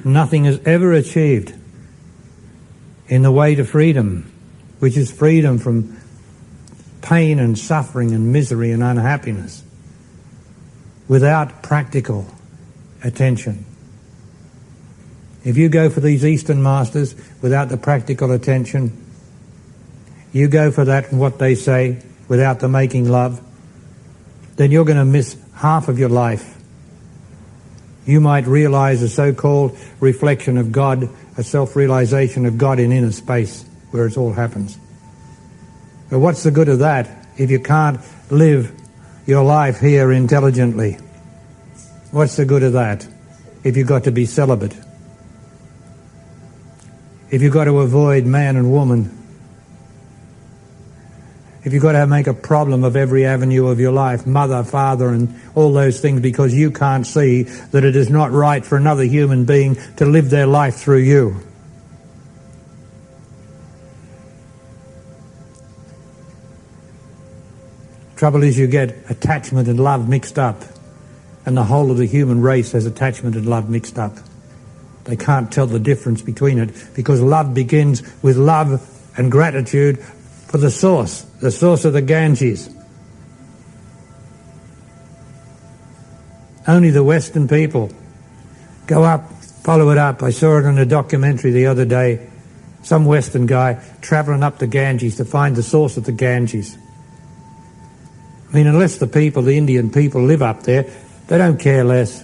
nothing is ever achieved in the way to freedom, which is freedom from pain and suffering and misery and unhappiness, without practical attention. If you go for these Eastern masters without the practical attention, you go for that and what they say without the making love, then you're going to miss half of your life. You might realize a so-called reflection of God, a self-realization of God in inner space where it all happens. But what's the good of that if you can't live your life here intelligently? What's the good of that if you've got to be celibate? If you've got to avoid man and woman? If you've got to make a problem of every avenue of your life, mother, father, and all those things because you can't see that it is not right for another human being to live their life through you? Trouble is you get attachment and love mixed up, and the whole of the human race has attachment and love mixed up. They can't tell the difference between it because love begins with love and gratitude for the source of the Ganges. Only the Western people go up, follow it up. I saw it in a documentary the other day. Some Western guy travelling up the Ganges to find the source of the Ganges. I mean, unless the Indian people live up there, they don't care less,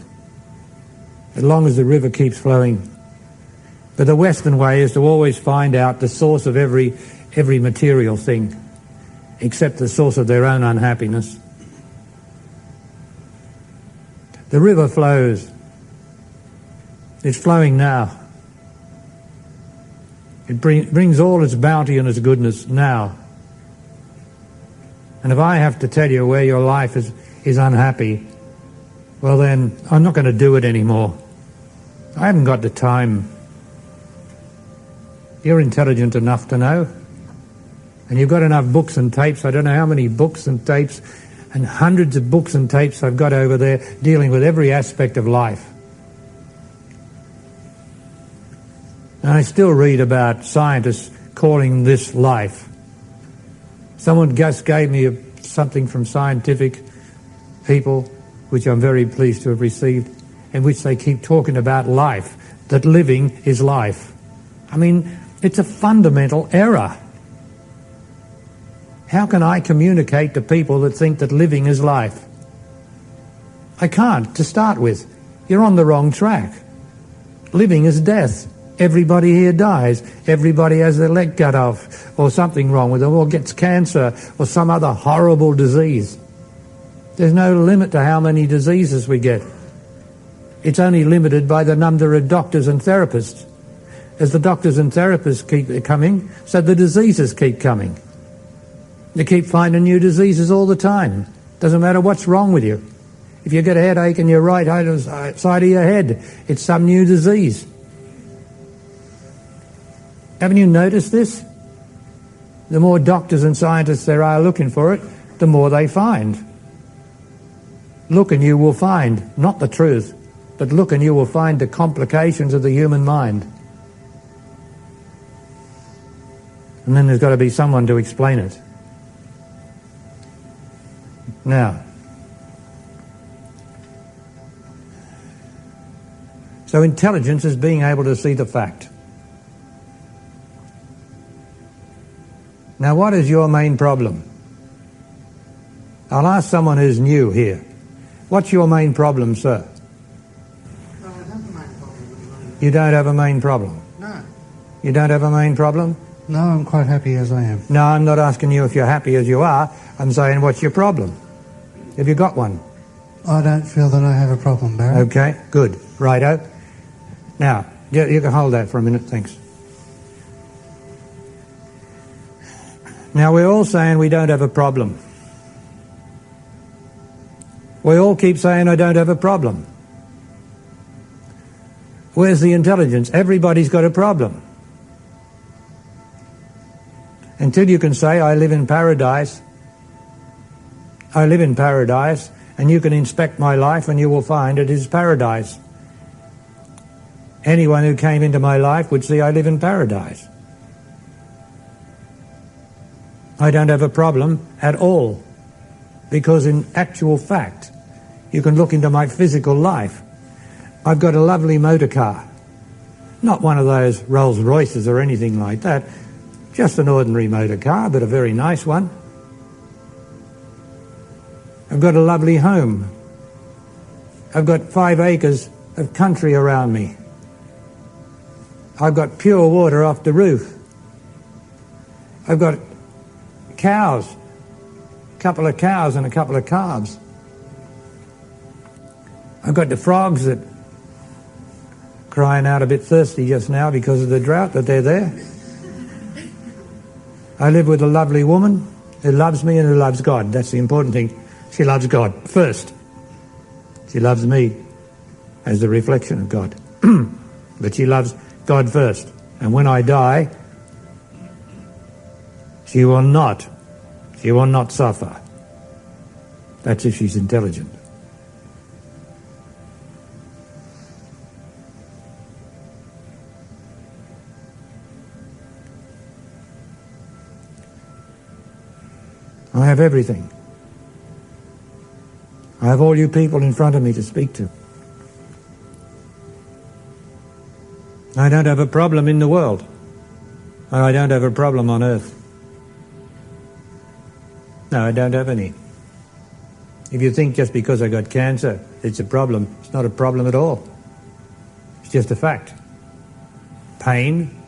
as long as the river keeps flowing. But the Western way is to always find out the source of every material thing, except the source of their own unhappiness. The river flows. It's flowing now. It brings all its bounty and its goodness now. And if I have to tell you where your life is unhappy, well then, I'm not going to do it anymore. I haven't got the time. You're intelligent enough to know. And you've got enough books and tapes. I don't know how many books and tapes and hundreds of books and tapes I've got over there dealing with every aspect of life. And I still read about scientists calling this life. Someone just gave me something from scientific people, which I'm very pleased to have received, in which they keep talking about life, that living is life. I mean, it's a fundamental error. How can I communicate to people that think that living is life? I can't, to start with. You're on the wrong track. Living is death. Everybody here dies. Everybody has their leg cut off, or something wrong with them, or gets cancer, or some other horrible disease. There's no limit to how many diseases we get. It's only limited by the number of doctors and therapists. As the doctors and therapists keep coming, so the diseases keep coming. You keep finding new diseases all the time. Doesn't matter what's wrong with you. If you get a headache in your right side of your head, it's some new disease. Haven't you noticed this? The more doctors and scientists there are looking for it, the more they find. Look and you will find, not the truth, but look and you will find the complications of the human mind. And then there's got to be someone to explain it. Now, so intelligence is being able to see the fact. Now, what is your main problem? I'll ask someone who's new here. What's your main problem, sir? No, I have a main problem. You don't have a main problem? No. You don't have a main problem? No, I'm quite happy as I am. No, I'm not asking you if you're happy as you are. I'm saying, what's your problem? Have you got one? I don't feel that I have a problem, Barry. Okay, good. Righto. Now, you can hold that for a minute, thanks. Now, we're all saying we don't have a problem. We all keep saying, I don't have a problem. Where's the intelligence? Everybody's got a problem. Until you can say, I live in paradise, and you can inspect my life and you will find it is paradise. Anyone who came into my life would see I live in paradise. I don't have a problem at all, because in actual fact, you can look into my physical life. I've got a lovely motor car. Not one of those Rolls Royces or anything like that. Just an ordinary motor car, but a very nice one. I've got a lovely home. I've got 5 acres of country around me. I've got pure water off the roof. I've got cows, a couple of cows and a couple of calves. I've got the frogs that crying out a bit thirsty just now because of the drought, but they're there. I live with a lovely woman who loves me and who loves God. That's the important thing. She loves God first. She loves me as the reflection of God. But she loves God first. And when I die, she will not suffer. That's if she's intelligent. I have everything. I have all you people in front of me to speak to. I don't have a problem in the world. And I don't have a problem on earth. No, I don't have any. If you think just because I got cancer, it's a problem, it's not a problem at all. It's just a fact. Pain,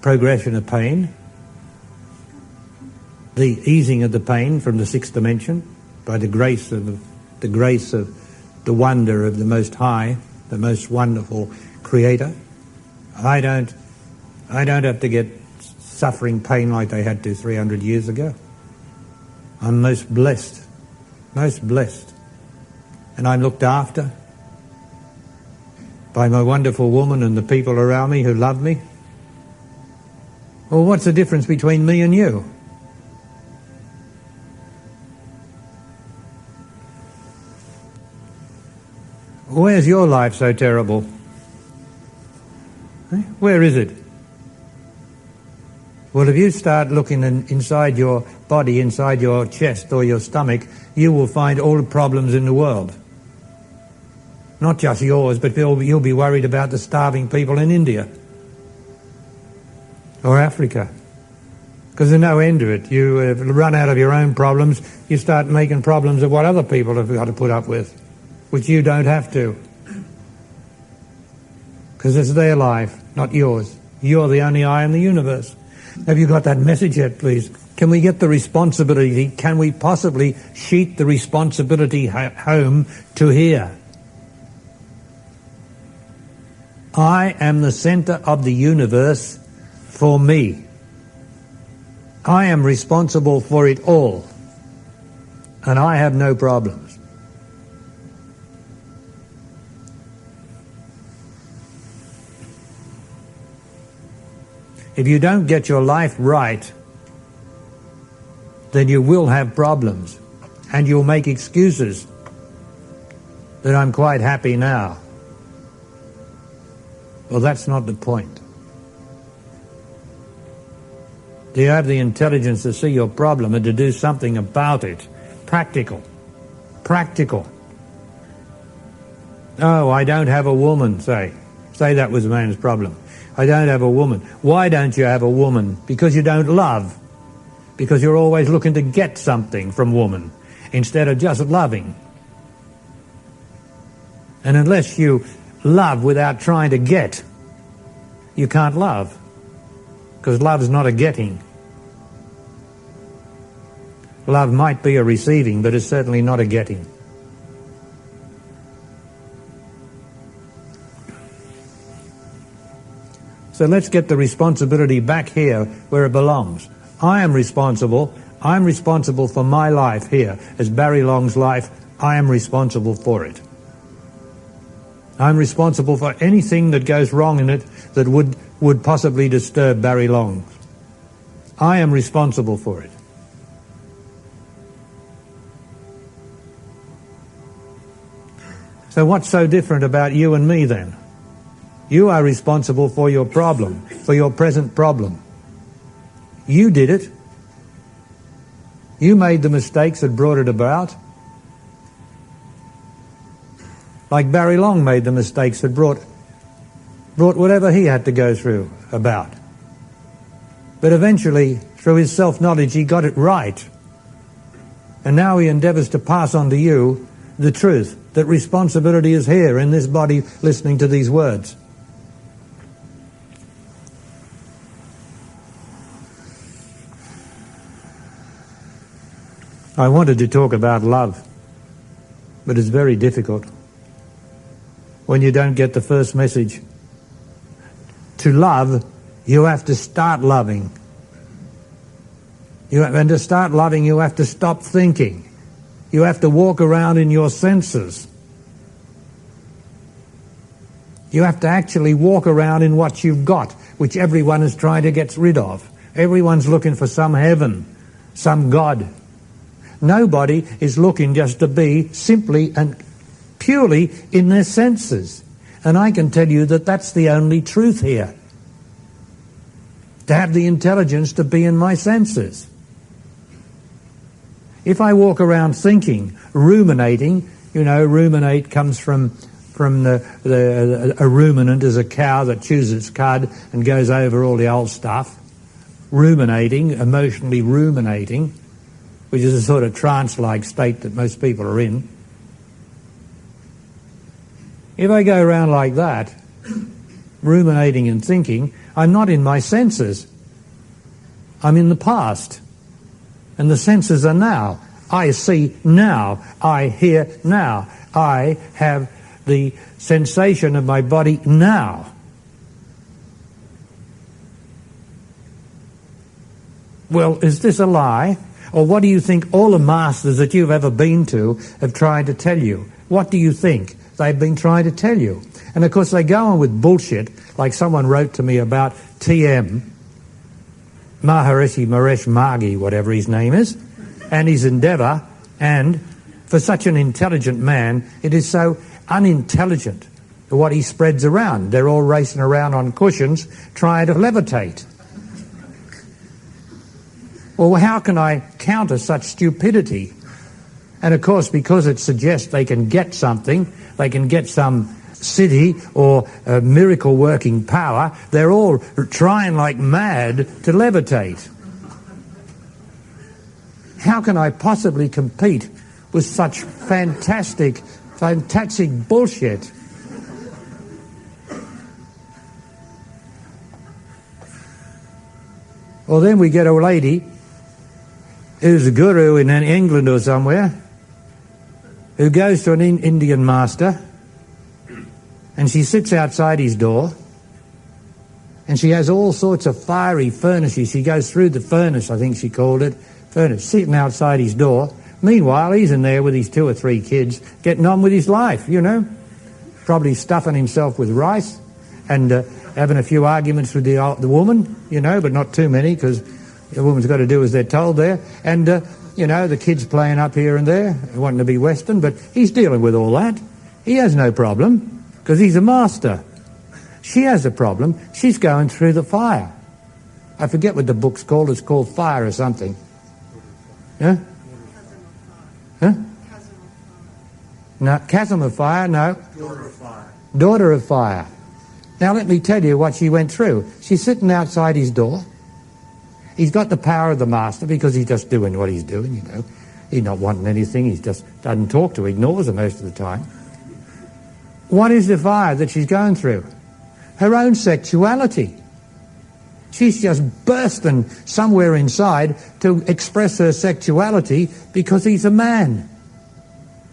progression of pain, the easing of the pain from the 6th dimension by the grace of the wonder of the Most High, the most wonderful Creator. I don't have to get suffering pain like they had to 300 years ago. I'm most blessed, and I'm looked after by my wonderful woman and the people around me who love me. Well, what's the difference between me and you? Where's your life so terrible? Where is it? Well, if you start looking inside your body, inside your chest or your stomach, you will find all the problems in the world. Not just yours, but you'll be worried about the starving people in India or Africa. Because there's no end to it. You run out of your own problems, you start making problems of what other people have got to put up with, which you don't have to. Because it's their life, not yours. You're the only eye in the universe. Have you got that message yet, please? Can we get the responsibility, can we possibly sheet the responsibility home to here? I am the center of the universe for me. I am responsible for it all. And I have no problems. If you don't get your life right, then you will have problems, and you'll make excuses that I'm quite happy now. Well, that's not the point. Do you have the intelligence to see your problem and to do something about it? Practical. Practical. Oh, I don't have a woman, say. Say that was a man's problem. I don't have a woman. Why don't you have a woman? Because you don't love. Because you're always looking to get something from woman instead of just loving. And unless you love without trying to get, you can't love. Because love's not a getting. Love might be a receiving, but it's certainly not a getting. So let's get the responsibility back here where it belongs. I am responsible. I'm responsible for my life here. As Barry Long's life, I am responsible for it. I'm responsible for anything that goes wrong in it that would possibly disturb Barry Long. I am responsible for it. So what's so different about you and me then? You are responsible for your problem, for your present problem. You did it. You made the mistakes that brought it about. Like Barry Long made the mistakes that brought whatever he had to go through about. But eventually, through his self-knowledge, he got it right. And now he endeavours to pass on to you the truth, that responsibility is here in this body listening to these words. I wanted to talk about love, but it's very difficult when you don't get the first message. To love, you have to start loving. And to start loving, you have to stop thinking. You have to walk around in your senses. You have to actually walk around in what you've got, which everyone is trying to get rid of. Everyone's looking for some heaven, some God. Nobody is looking just to be simply and purely in their senses. And I can tell you that that's the only truth here. To have the intelligence to be in my senses. If I walk around thinking, ruminating, ruminate comes from a ruminant is a cow that chews its cud and goes over all the old stuff. Ruminating, emotionally ruminating, which is a sort of trance-like state that most people are in. If I go around like that, ruminating and thinking, I'm not in my senses. I'm in the past. And the senses are now. I see now. I hear now. I have the sensation of my body now. Well, is this a lie? Or what do you think all the masters that you've ever been to have tried to tell you? What do you think they've been trying to tell you? And of course they go on with bullshit, like someone wrote to me about TM, Maharishi Mahesh Maghi, whatever his name is, and his endeavour, and for such an intelligent man, it is so unintelligent what he spreads around. They're all racing around on cushions trying to levitate. Well, how can I counter such stupidity? And of course, because it suggests they can get something, they can get some city or miracle-working power, they're all trying like mad to levitate. How can I possibly compete with such fantastic bullshit? Well, then we get a lady who's a guru in England or somewhere, who goes to an Indian master, and she sits outside his door, and she has all sorts of fiery furnaces. She goes through the furnace, I think she called it, furnace, sitting outside his door. Meanwhile, he's in there with his 2 or 3 kids, getting on with his life, probably stuffing himself with rice, and having a few arguments with the woman, but not too many, because the woman's got to do as they're told there. And, the kids playing up here and there, wanting to be Western, but he's dealing with all that. He has no problem, because he's a master. She has a problem. She's going through the fire. I forget what the book's called. It's called Fire or something. Yeah? Huh? No, Chasm of Fire, no. Daughter of Fire. Daughter of Fire. Now let me tell you what she went through. She's sitting outside his door. He's got the power of the master because he's just doing what he's doing, He's not wanting anything. He just doesn't talk to her, ignores her most of the time. What is the fire that she's going through? Her own sexuality. She's just bursting somewhere inside to express her sexuality because he's a man.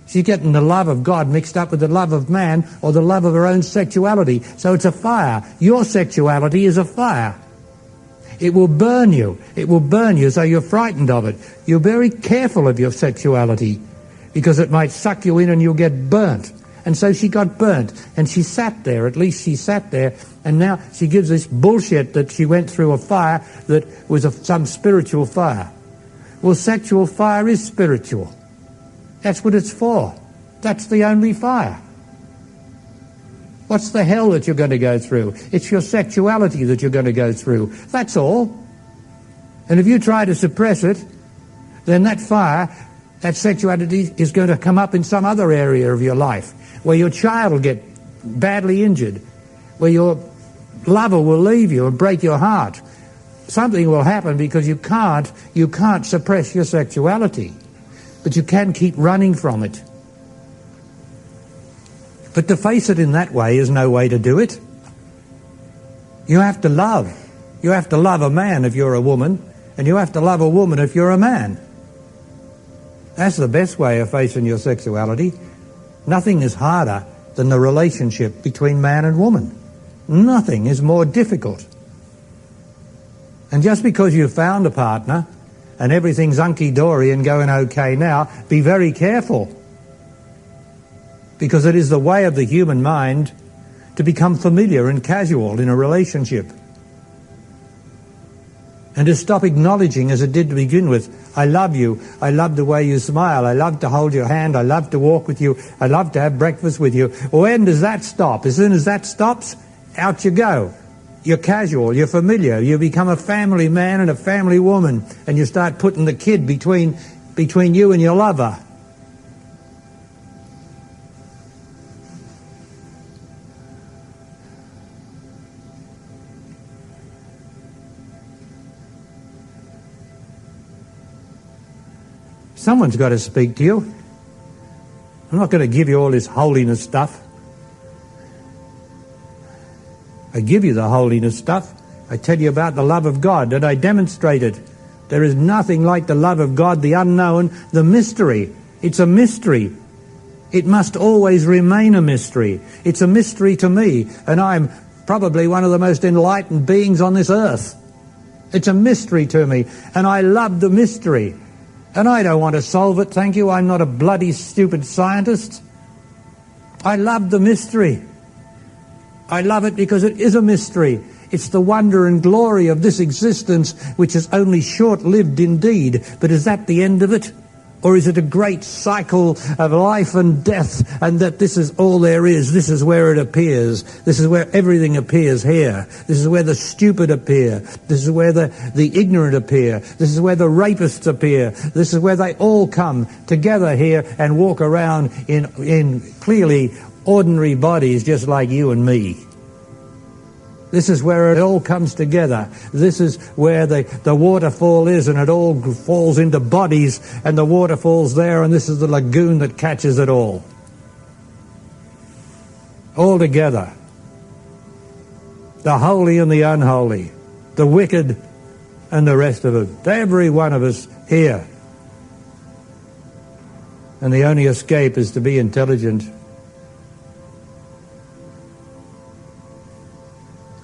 She's getting the love of God mixed up with the love of man or the love of her own sexuality. So it's a fire. Your sexuality is a fire. It will burn you. It will burn you so you're frightened of it. You're very careful of your sexuality because it might suck you in and you'll get burnt. And so she got burnt. And she sat there. At least she sat there. And now she gives this bullshit that she went through a fire that was some spiritual fire. Well, sexual fire is spiritual. That's what it's for. That's the only fire. What's the hell that you're going to go through? It's your sexuality that you're going to go through. That's all. And if you try to suppress it, then that fire, that sexuality is going to come up in some other area of your life, where your child will get badly injured, where your lover will leave you and break your heart. Something will happen because you can't suppress your sexuality, but you can keep running from it. But to face it in that way is no way to do it. You have to love. You have to love a man if you're a woman, and you have to love a woman if you're a man. That's the best way of facing your sexuality. Nothing is harder than the relationship between man and woman. Nothing is more difficult. And just because you've found a partner and everything's hunky-dory and going okay now, be very careful. Because it is the way of the human mind to become familiar and casual in a relationship. And to stop acknowledging, as it did to begin with, I love you, I love the way you smile, I love to hold your hand, I love to walk with you, I love to have breakfast with you. When does that stop? As soon as that stops, out you go. You're casual, you're familiar, you become a family man and a family woman, and you start putting the kid between you and your lover. Someone's got to speak to you. I'm not going to give you all this holiness stuff. I give you the holiness stuff. I tell you about the love of God, and I demonstrate it. There is nothing like the love of God, the unknown, the mystery. It's a mystery. It must always remain a mystery. It's a mystery to me, and I'm probably one of the most enlightened beings on this earth. It's a mystery to me, and I love the mystery. And I don't want to solve it, thank you. I'm not a bloody stupid scientist. I love the mystery. I love it because it is a mystery. It's the wonder and glory of this existence, which is only short-lived indeed. But is that the end of it? Or is it a great cycle of life and death, and that this is all there is? This is where it appears. This is where everything appears here. This is where the stupid appear. This is where the ignorant appear. This is where the rapists appear. This is where they all come together here and walk around in clearly ordinary bodies just like you and me. This is where it all comes together. This is where the waterfall is, and it all falls into bodies, and the waterfall's there, and this is the lagoon that catches it all. All together. The holy and the unholy. The wicked and the rest of it. Every one of us here. And the only escape is to be intelligent.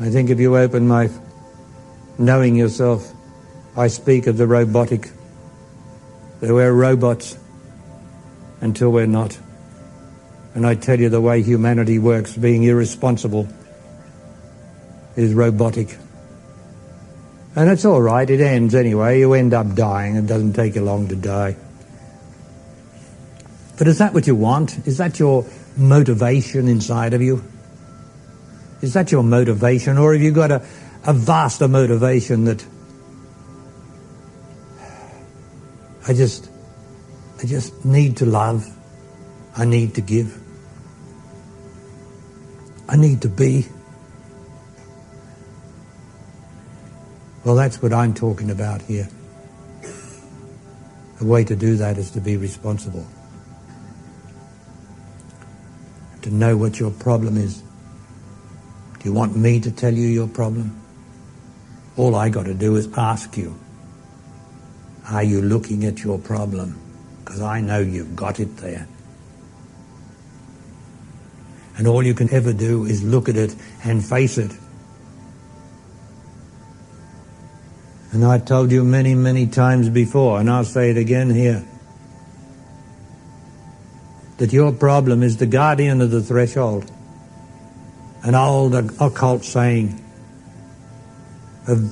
I think if you open my knowing yourself, I speak of the robotic. That we're robots until we're not. And I tell you the way humanity works, being irresponsible, is robotic. And it's all right, it ends anyway. You end up dying. It doesn't take you long to die. But is that what you want? Is that your motivation inside of you? Is that your motivation, or have you got a vaster motivation that I just need to love, I need to give, I need to be? Well, that's what I'm talking about here. The way to do that is to be responsible, to know what your problem is. Do you want me to tell you your problem? All I got to do is ask you, are you looking at your problem? Because I know you've got it there. And all you can ever do is look at it and face it. And I've told you many, many times before, and I'll say it again here, that your problem is the guardian of the threshold. An old occult saying of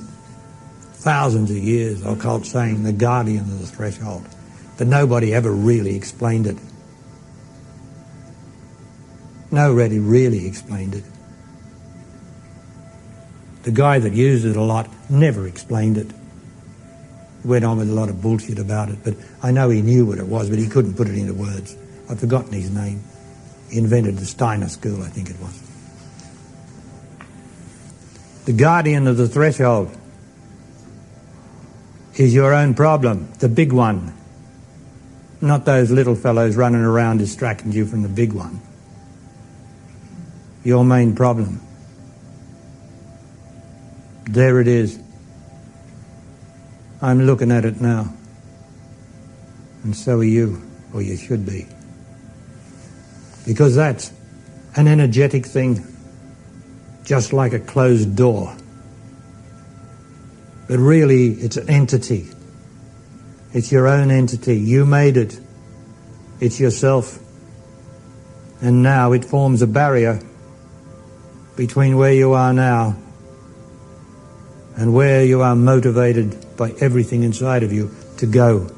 thousands of years, occult saying, the guardian of the threshold. But nobody ever really explained it. Nobody really explained it. The guy that used it a lot never explained it. He went on with a lot of bullshit about it, but I know he knew what it was, but he couldn't put it into words. I've forgotten his name. He invented the Steiner School, I think it was. The guardian of the threshold is your own problem, the big one. Not those little fellows running around distracting you from the big one. Your main problem. There it is. I'm looking at it now. And so are you, or you should be. Because that's an energetic thing, just like a closed door. But really, it's an entity. It's your own entity. You made it. It's yourself. And now it forms a barrier between where you are now and where you are motivated by everything inside of you to go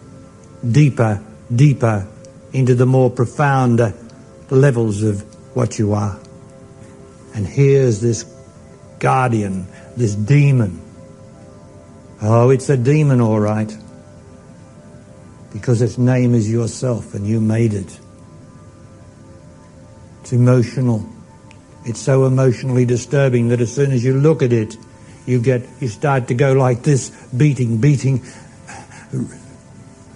deeper, deeper into the more profound levels of what you are. And here's this guardian, this demon. Oh, it's a demon, all right, because its name is yourself and you made it. It's emotional. It's so emotionally disturbing that as soon as you look at it, you start to go like this, beating.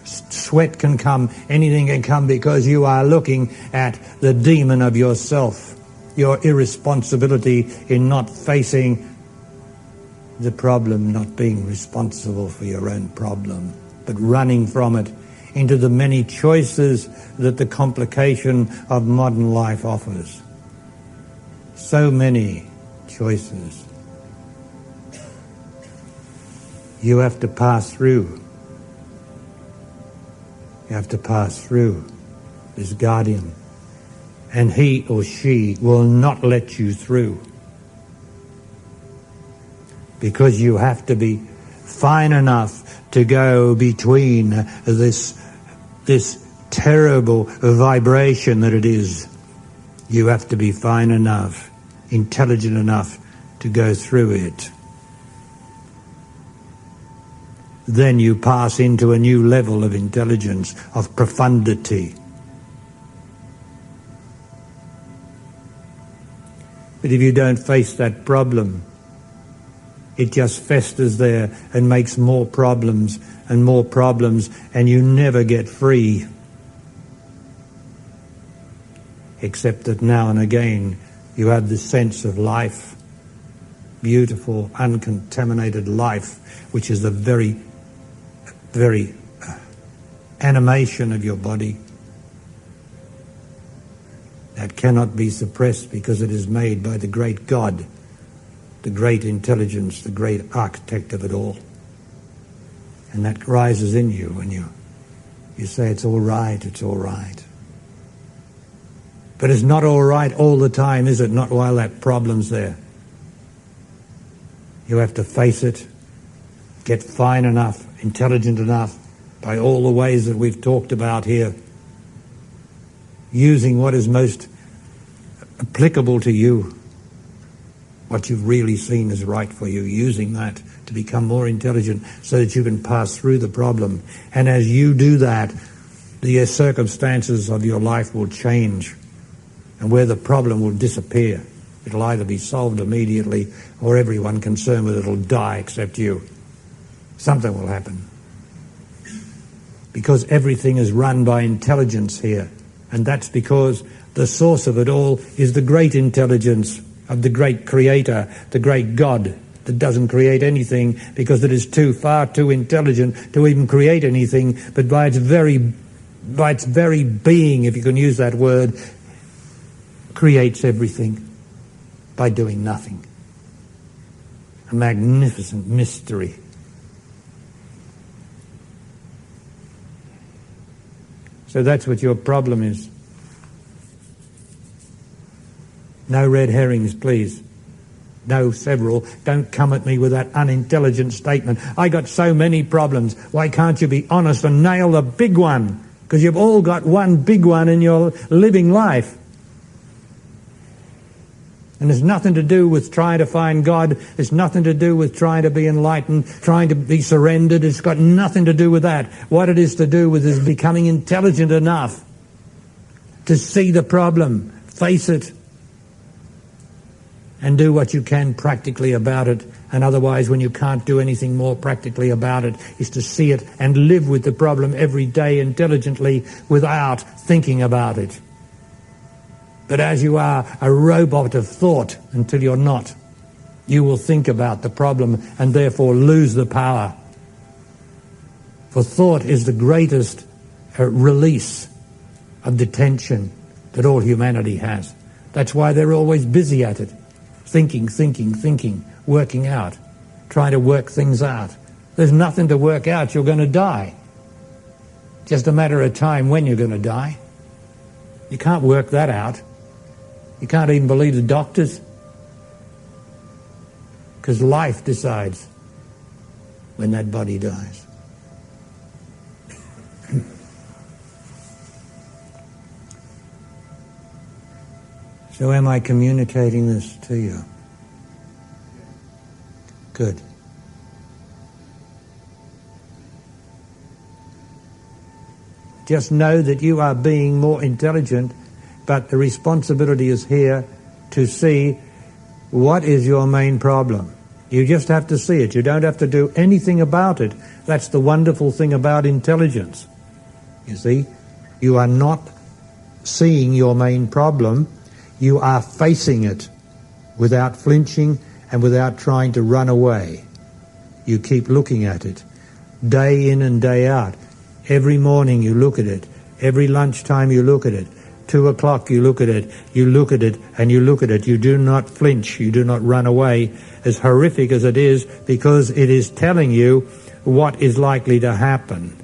Sweat can come, anything can come, because you are looking at the demon of yourself, your irresponsibility in not facing the problem, not being responsible for your own problem, but running from it into the many choices that the complication of modern life offers. So many choices. You have to pass through. You have to pass through this guardian, and he or she will not let you through, because you have to be fine enough to go between this terrible vibration that it is. You have to be fine enough, intelligent enough to go through it. Then you pass into a new level of intelligence, of profundity. But if you don't face that problem, it just festers there and makes more problems, and you never get free. Except that now and again you have this sense of life, beautiful, uncontaminated life, which is the very animation of your body that cannot be suppressed, because it is made by the great God, the great intelligence, the great architect of it all. And that rises in you when you say, it's all right, it's all right. But it's not all right all the time, is it? Not while that problem's there. You have to face it, get fine enough, intelligent enough, by all the ways that we've talked about here, using what is most applicable to you, what you've really seen is right for you, using that to become more intelligent so that you can pass through the problem. And as you do that, the circumstances of your life will change, and where the problem will disappear. It'll either be solved immediately, or everyone concerned with it will die except you. Something will happen. Because everything is run by intelligence here. And that's because the source of it all is the great intelligence of the great creator, the great God, that doesn't create anything because it is far too intelligent to even create anything, but by its very being, if you can use that word, creates everything by doing nothing. A magnificent mystery. So that's what your problem is. No red herrings, please. No several. Don't come at me with that unintelligent statement. I got so many problems. Why can't you be honest and nail the big one? Because you've all got one big one in your living life. And it's nothing to do with trying to find God. It's nothing to do with trying to be enlightened, trying to be surrendered. It's got nothing to do with that. What it is to do with is becoming intelligent enough to see the problem, face it, and do what you can practically about it. And otherwise, when you can't do anything more practically about it, is to see it and live with the problem every day intelligently without thinking about it. But as you are a robot of thought until you're not, you will think about the problem and therefore lose the power. For thought is the greatest release of detention that all humanity has. That's why they're always busy at it. Thinking, working out, trying to work things out. There's nothing to work out. You're going to die. Just a matter of time when you're going to die. You can't work that out. You can't even believe the doctors. Because life decides when that body dies. So am I communicating this to you? Good. Just know that you are being more intelligent, but the responsibility is here to see what is your main problem. You just have to see it. You don't have to do anything about it. That's the wonderful thing about intelligence. You see, you are not seeing your main problem. You are facing it without flinching and without trying to run away. You keep looking at it, day in and day out. Every morning you look at it. Every lunchtime you look at it. 2 o'clock you look at it. You look at it and you look at it. You do not flinch. You do not run away, as horrific as it is, because it is telling you what is likely to happen.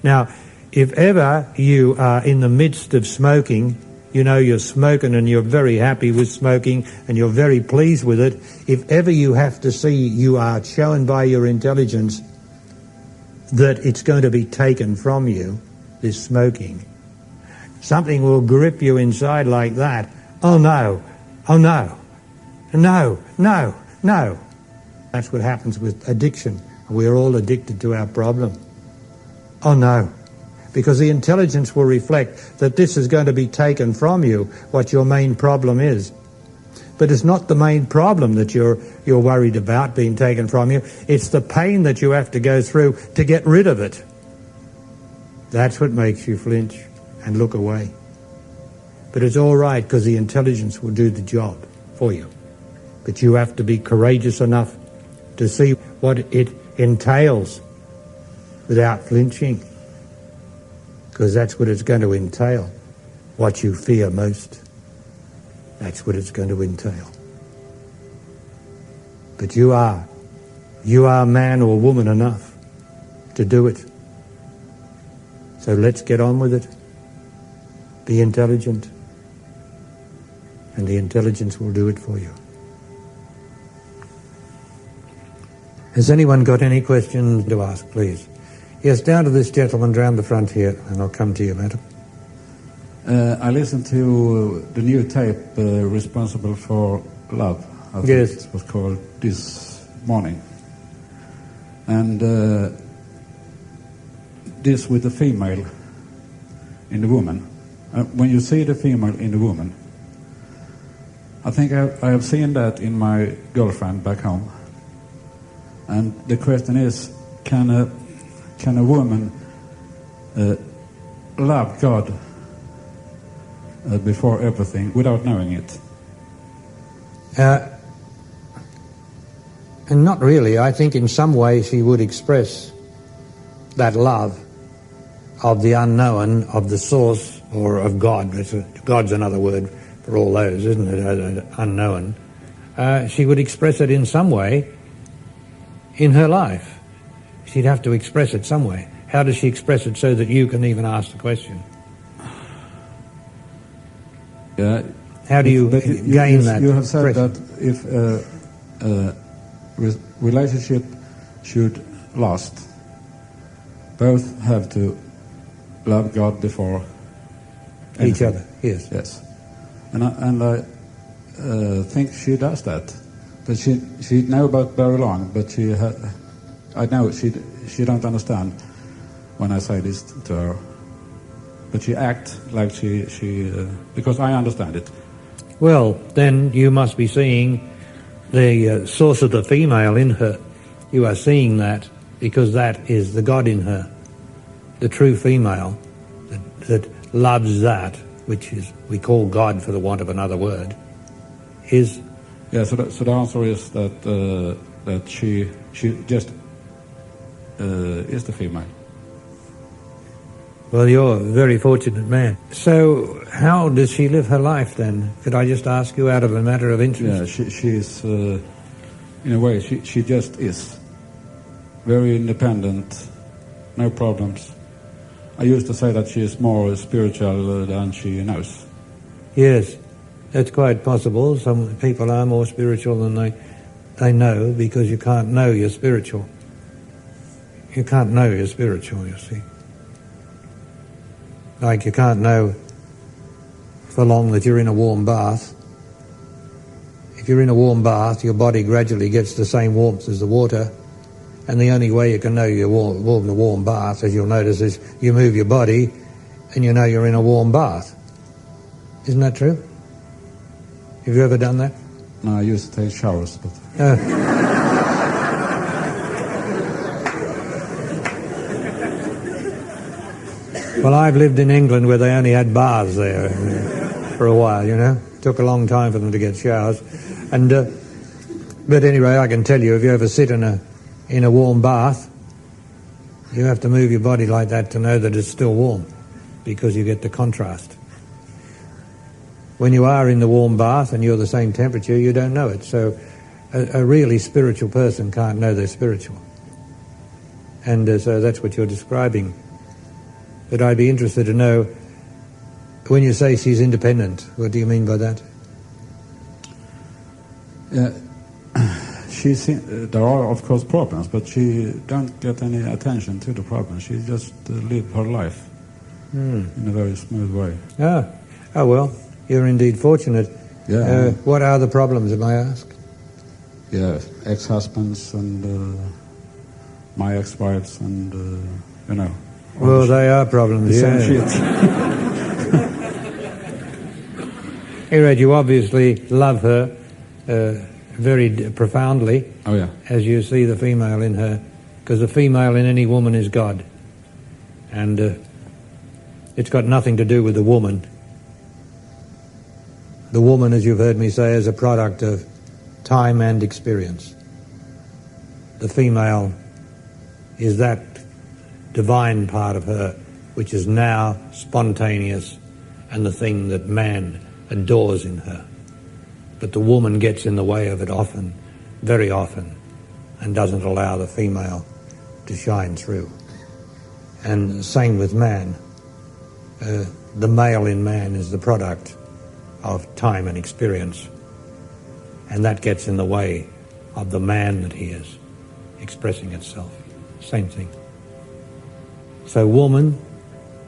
Now, if ever you are in the midst of smoking, you know you're smoking and you're very happy with smoking and you're very pleased with it. If ever you have to see you are shown by your intelligence that it's going to be taken from you, this smoking, something will grip you inside like that. Oh no, oh no, no, no, no. That's what happens with addiction. We're all addicted to our problem. Oh no. Because the intelligence will reflect that this is going to be taken from you, what your main problem is. But it's not the main problem that you're worried about being taken from you. It's the pain that you have to go through to get rid of it. That's what makes you flinch and look away. But it's all right, because the intelligence will do the job for you. But you have to be courageous enough to see what it entails without flinching. Because that's what it's going to entail, what you fear most. That's what it's going to entail. But you are man or woman enough to do it. So let's get on with it. Be intelligent. And the intelligence will do it for you. Has anyone got any questions to ask, please? Yes, down to this gentleman round the front here, and I'll come to you, madam. I listened to the new tape, Responsible for Love, I think it was called, this morning. And this with the female in the woman. When you see the female in the woman, I think I have seen that in my girlfriend back home. And the question is, can a woman love God before everything without knowing it? And not really. I think in some way she would express that love of the unknown, of the source, or of God. God's another word for all those, isn't it? Unknown. She would express it in some way in her life. She'd have to express it some way. How does she express it so that you can even ask the question? Yeah. How do you gain that? You have said that if a relationship should last, both have to love God before each other. Yes. Yes. And think she does that. But she know about very long, but I know she don't understand when I say this to her. But she act like she because I understand it. Well, then you must be seeing the source of the female in her. You are seeing that because that is the God in her, the true female that loves that, which is we call God for the want of another word, is. Yeah. So the answer is that she just is the female. Well, you're a very fortunate man. So how does she live her life then? Could I just ask you out of a matter of interest? Yeah, she's in a way, she just is. Very independent, no problems. I used to say that she is more spiritual than she knows. Yes, that's quite possible. Some people are more spiritual than they know, because you can't know you're spiritual. You can't know you're spiritual, you see. Like you can't know for long that you're in a warm bath. If you're in a warm bath, your body gradually gets the same warmth as the water, and the only way you can know you're warm in a warm bath, as you'll notice, is you move your body and you know you're in a warm bath. Isn't that true? Have you ever done that? No, I used to take showers, but... Well, I've lived in England where they only had baths there for a while, you know. It took a long time for them to get showers. And but anyway, I can tell you, if you ever sit in a warm bath, you have to move your body like that to know that it's still warm, because you get the contrast. When you are in the warm bath and you're the same temperature, you don't know it. So a really spiritual person can't know they're spiritual. And so that's what you're describing. But I'd be interested to know, when you say she's independent, what do you mean by that? Yeah, there are of course problems, but she don't get any attention to the problems. She just live her life in a very smooth way. Oh well, you're indeed fortunate. Yeah. What are the problems, may I ask? Yeah, ex-husbands and my ex-wives and you know. Well, they are problems, yeah. Anyway, you obviously love her very profoundly. Oh, yeah. As you see the female in her, because the female in any woman is God. And it's got nothing to do with the woman. The woman, as you've heard me say, is a product of time and experience. The female is that divine part of her which is now spontaneous and the thing that man adores in her. But the woman gets in the way of it often, very often, and doesn't allow the female to shine through. And same with man. The male in man is the product of time and experience, and that gets in the way of the man that he is expressing itself. Same thing. So woman,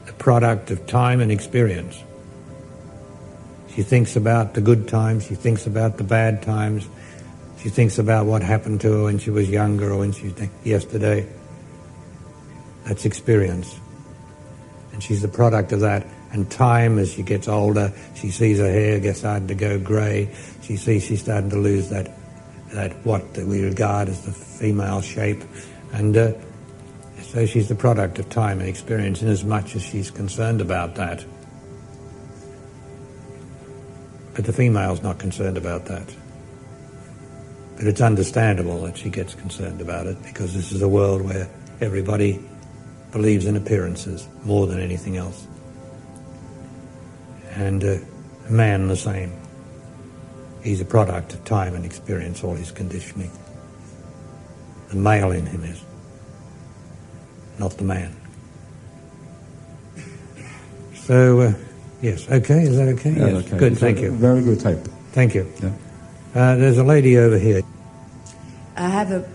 the product of time and experience. She thinks about the good times, she thinks about the bad times, she thinks about what happened to her when she was younger or when she yesterday. That's experience. And she's the product of that. And time, as she gets older, she sees her hair gets starting to go grey, she sees she's starting to lose that what we regard as the female shape. And so she's the product of time and experience in as much as she's concerned about that. But the female's not concerned about that. But it's understandable that she gets concerned about it, because this is a world where everybody believes in appearances more than anything else. And a man the same. He's a product of time and experience, all his conditioning. The male in him is, not the man. So, yes, okay, is that okay? Yeah, yes. okay. Good, it's thank you. Very good tape. Thank you. Yeah. There's a lady over here. I have a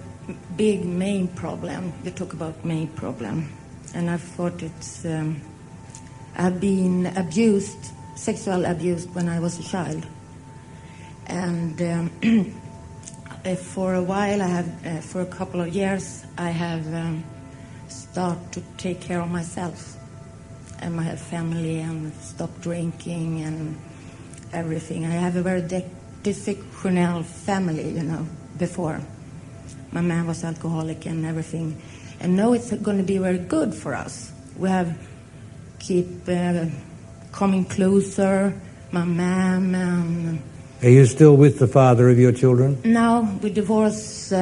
big main problem. You talk about main problem. And I thought it's... I've been abused, sexual abused when I was a child. And for a while, for a couple of years, I have started to take care of myself and my family and stop drinking and everything. I have a very dysfunctional family, before. My man was alcoholic and everything. And now it's going to be very good for us. We have keep coming closer, my mom and... Are you still with the father of your children? No, we divorced.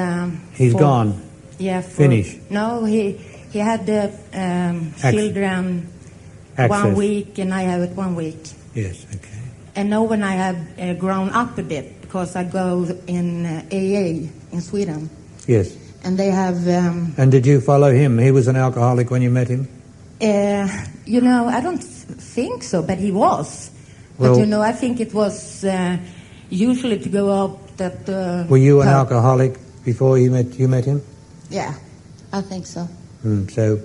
He's gone? Yeah. Finished? No, he had the children Access. 1 week and I have it 1 week. Yes, okay. And now when I have grown up a bit, because I go in AA in Sweden. Yes. And they have... and did you follow him? He was an alcoholic when you met him? I don't think so, but he was. Well, but, I think it was usually to go out that... were you an alcoholic before you met him? Yeah, I think so. So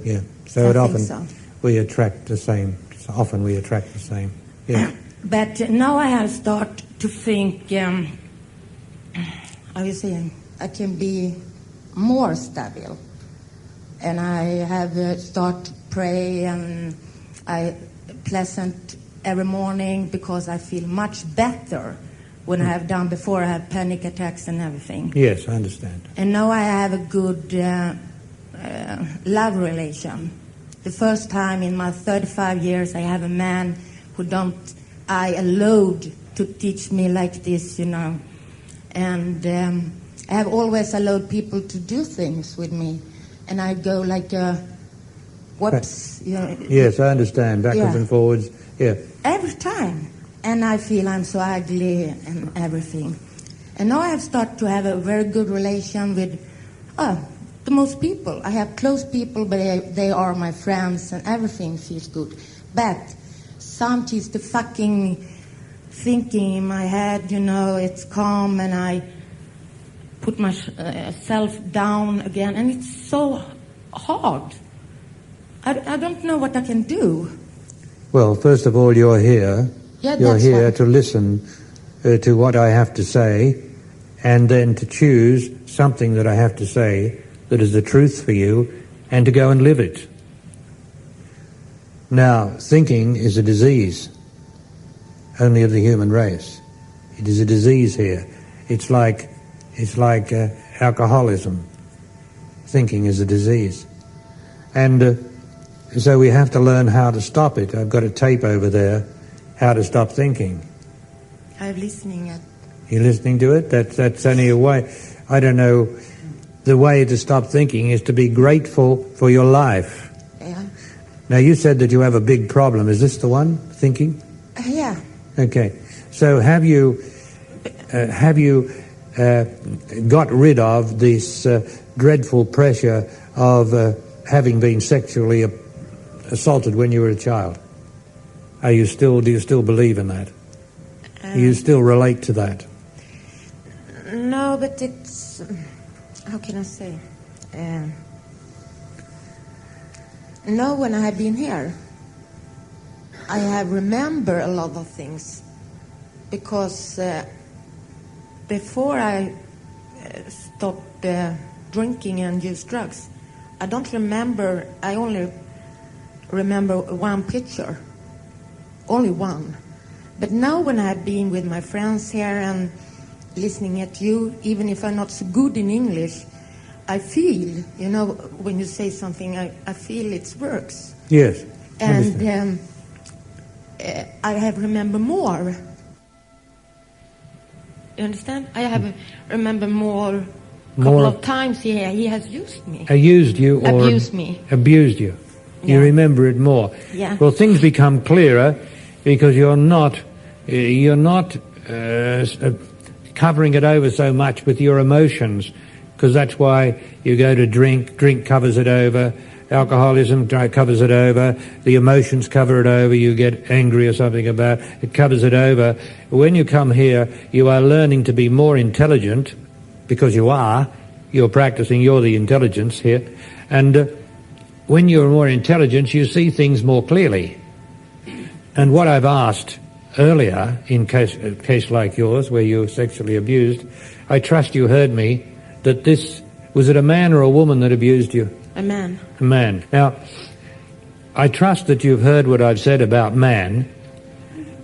we attract the same. So often we attract the same. Yeah. But now I have started to think, how you saying, I can be more stable. And I have started to pray and I pleasant every morning because I feel much better when I have done before. I have panic attacks and everything. Yes, I understand. And now I have a good love relation. The first time in my 35 years I have a man who I allowed to teach me like this, And I have always allowed people to do things with me. And I go like whoops. Yes, I understand. Backwards and forwards. Yeah. Every time. And I feel I'm so ugly and everything. And now I have started to have a very good relation with the most people. I have close people, but they are my friends and everything feels good. But sometimes the fucking thinking in my head, it's calm and I put myself down again. And it's so hard. I don't know what I can do. Well, first of all, you're here. Yeah, you're here to listen to what I have to say, and then to choose something that I have to say that is the truth for you, and to go and live it. Now, thinking is a disease, only of the human race. It is a disease here. It's like alcoholism. Thinking is a disease. And so we have to learn how to stop it. I've got a tape over there, how to stop thinking. I'm listening. You're listening to it? That's only a way. I don't know. The way to stop thinking is to be grateful for your life. Yeah. Now, you said that you have a big problem. Is this the one, thinking? Yeah. Okay. So have you got rid of this dreadful pressure of having been sexually assaulted when you were a child? Do you still believe in that? Do you still relate to that? No, but it's... How can I say? No, when I have been here, I have remembered a lot of things. Because before I stopped drinking and used drugs, I don't remember... I only remember one picture. Only one. But now when I've been with my friends here and listening at you, even if I'm not so good in English, I feel, when you say something, I feel it works. Yes. And I have remember more. You understand? I have remember more. Couple of times he has used me. Used you or abused me. Abused you. Yeah. You remember it more. Yeah. Well, things become clearer because you're not covering it over so much with your emotions, because that's why you go to drink. Drink covers it over. Alcoholism covers it over. The emotions cover it over. You get angry or something about it, covers it over. When you come here, you are learning to be more intelligent, because you're practicing, you're the intelligence here. And when you're more intelligent, you see things more clearly. And what I've asked earlier, in a case like yours where you were sexually abused, I trust you heard me that this, was it a man or a woman that abused you? A man. A man. Now, I trust that you've heard what I've said about man.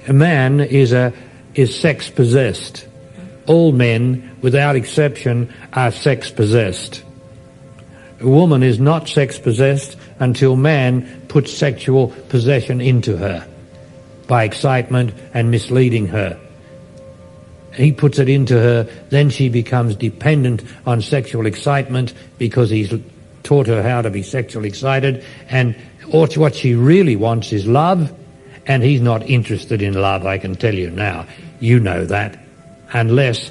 A man is sex possessed. All men, without exception, are sex possessed. A woman is not sex possessed until man puts sexual possession into her by excitement and misleading her. He puts it into her, then she becomes dependent on sexual excitement because he's taught her how to be sexually excited, and what she really wants is love, and he's not interested in love, I can tell you now. You know that. Unless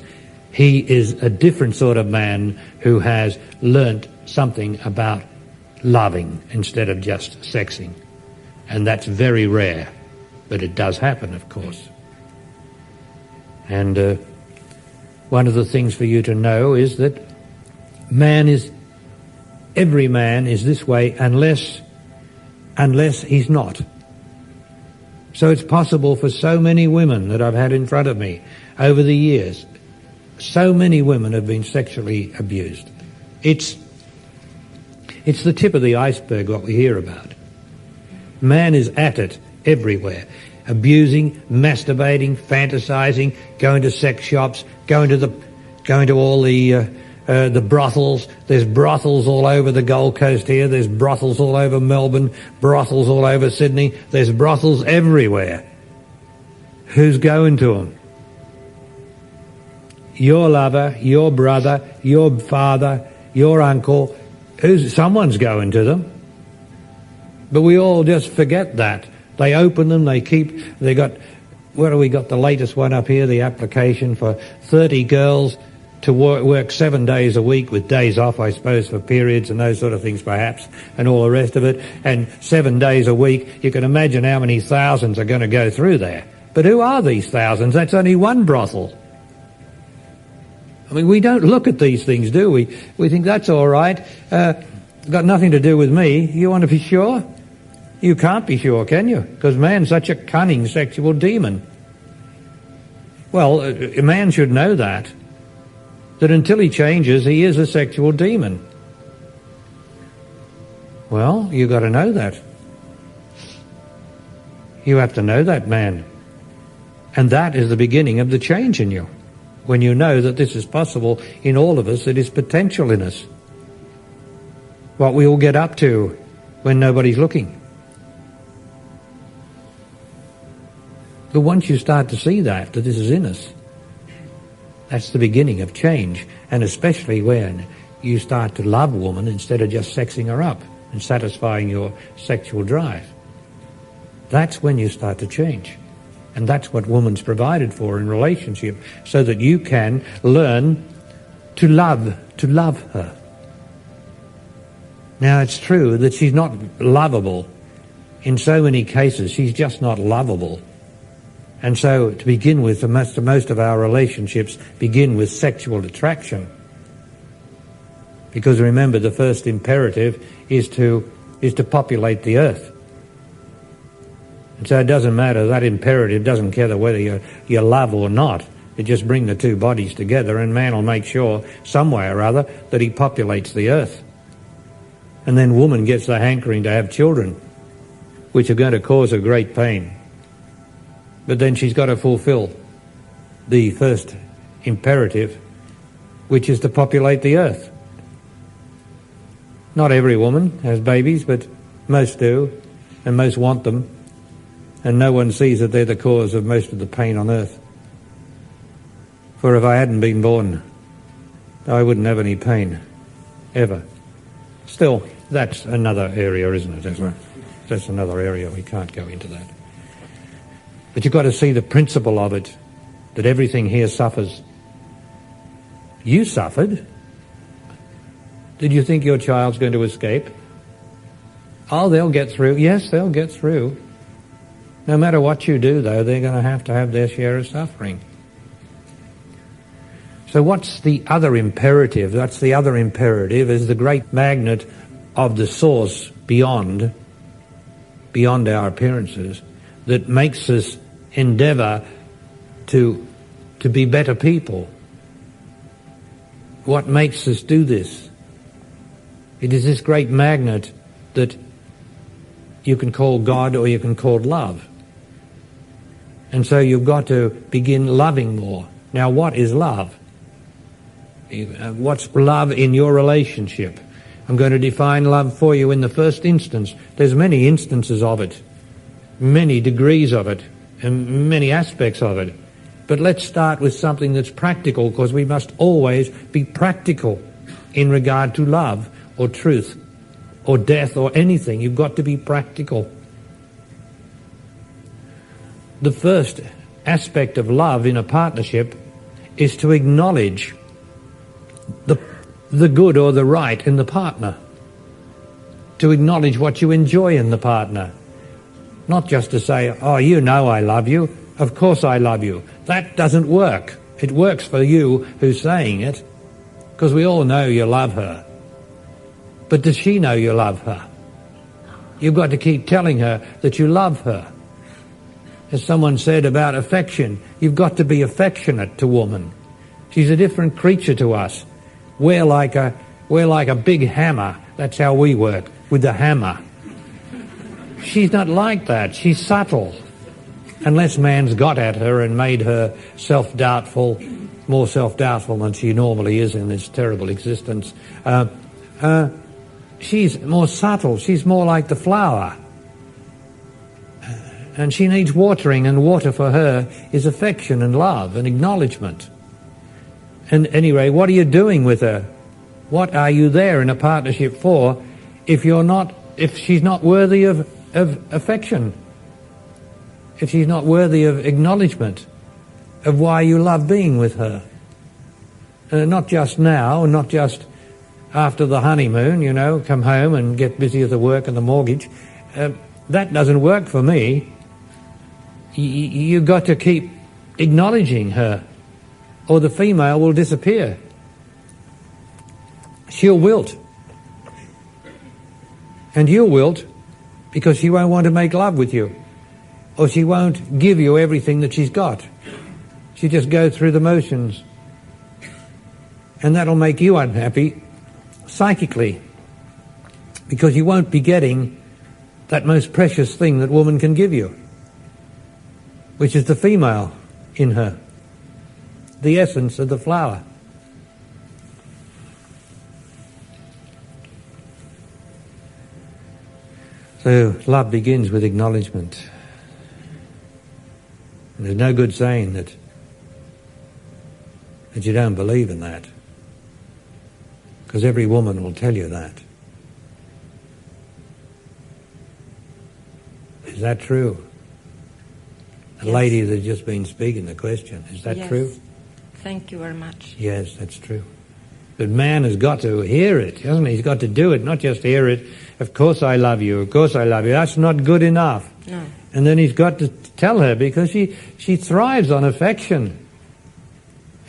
he is a different sort of man who has learnt something about loving instead of just sexing. And that's very rare, but it does happen, of course. And one of the things for you to know is that every man is this way unless he's not. So it's possible for so many women that I've had in front of me over the years, so many women have been sexually abused. It's the tip of the iceberg, what we hear about. Man is at it everywhere. Abusing, masturbating, fantasizing, going to sex shops, going to all the brothels. There's brothels all over the Gold Coast here. There's brothels all over Melbourne, brothels all over Sydney. There's brothels everywhere. Who's going to them? Your lover, your brother, your father, your uncle. Someone's going to them. But we all just forget that. They open them, we got the latest one up here, the application for 30 girls to work 7 days a week with days off, I suppose, for periods and those sort of things perhaps, and all the rest of it. And 7 days a week, you can imagine how many thousands are going to go through there. But who are these thousands? That's only one brothel. I mean, we don't look at these things, do we? We think that's all right. Got nothing to do with me. You want to be sure? You can't be sure, can you? Because man's such a cunning sexual demon. Well, a man should know that until he changes, he is a sexual demon. Well, you've got to know that. You have to know that, man. And that is the beginning of the change in you. When you know that this is possible in all of us, it is potential in us. What we all get up to when nobody's looking. But once you start to see that this is in us, that's the beginning of change. And especially when you start to love a woman instead of just sexing her up and satisfying your sexual drive. That's when you start to change. And that's what woman's provided for in relationship, so that you can learn to love her. Now, it's true that she's not lovable. In so many cases, she's just not lovable. And so, to begin with, most of our relationships begin with sexual attraction. Because remember, the first imperative is to populate the earth. And so it doesn't matter, that imperative doesn't care whether you love or not. You just bring the two bodies together, and man will make sure, some way or other, that he populates the earth. And then woman gets the hankering to have children, which are going to cause her great pain. But then she's got to fulfill the first imperative, which is to populate the earth. Not every woman has babies, but most do, and most want them. And no one sees that they're the cause of most of the pain on earth. For if I hadn't been born, I wouldn't have any pain, ever. Still, that's another area, isn't it? That's another area, we can't go into that. But you've got to see the principle of it, that everything here suffers. You suffered. Did you think your child's going to escape? Oh, they'll get through. Yes, they'll get through. No matter what you do, though, they're going to have their share of suffering. So what's the other imperative? That's the other imperative, is the great magnet of the source beyond our appearances that makes us endeavour to be better people. What makes us do this? It is this great magnet that you can call God or you can call love. And so you've got to begin loving more. Now, what is love? What's love in your relationship? I'm going to define love for you in the first instance. There's many instances of it, many degrees of it, and many aspects of it. But let's start with something that's practical, because we must always be practical in regard to love or truth or death or anything. You've got to be practical. The first aspect of love in a partnership is to acknowledge the good or the right in the partner. To acknowledge what you enjoy in the partner. Not just to say, oh, you know I love you, of course I love you. That doesn't work. It works for you who's saying it, because we all know you love her. But does she know you love her? You've got to keep telling her that you love her. As someone said about affection, you've got to be affectionate to woman. She's a different creature to us. We're like a big hammer. That's how we work, with the hammer. She's not like that. She's subtle. Unless man's got at her and made her self-doubtful, more self-doubtful than she normally is in this terrible existence. She's more subtle. She's more like the flower. And she needs watering, and water for her is affection and love and acknowledgement. And anyway, what are you doing with her? What are you there in a partnership for if she's not worthy of affection? If she's not worthy of acknowledgement of why you love being with her? Not just now, not just after the honeymoon, come home and get busy with the work and the mortgage. That doesn't work for me. You've got to keep acknowledging her, or the female will disappear. She'll wilt. And you'll wilt because she won't want to make love with you, or she won't give you everything that she's got. She'll just go through the motions. And that'll make you unhappy psychically, because you won't be getting that most precious thing that woman can give you, which is the female in her, the essence of the flower. So love begins with acknowledgement. And there's no good saying that you don't believe in that, because every woman will tell you that. Is that true? The Yes. lady that's just been speaking the question, is that Yes. true? Thank you very much. Yes, that's true. But man has got to hear it, hasn't he? He's got to do it, not just hear it. Of course I love you, of course I love you. That's not good enough. No. And then he's got to tell her, because she thrives on affection.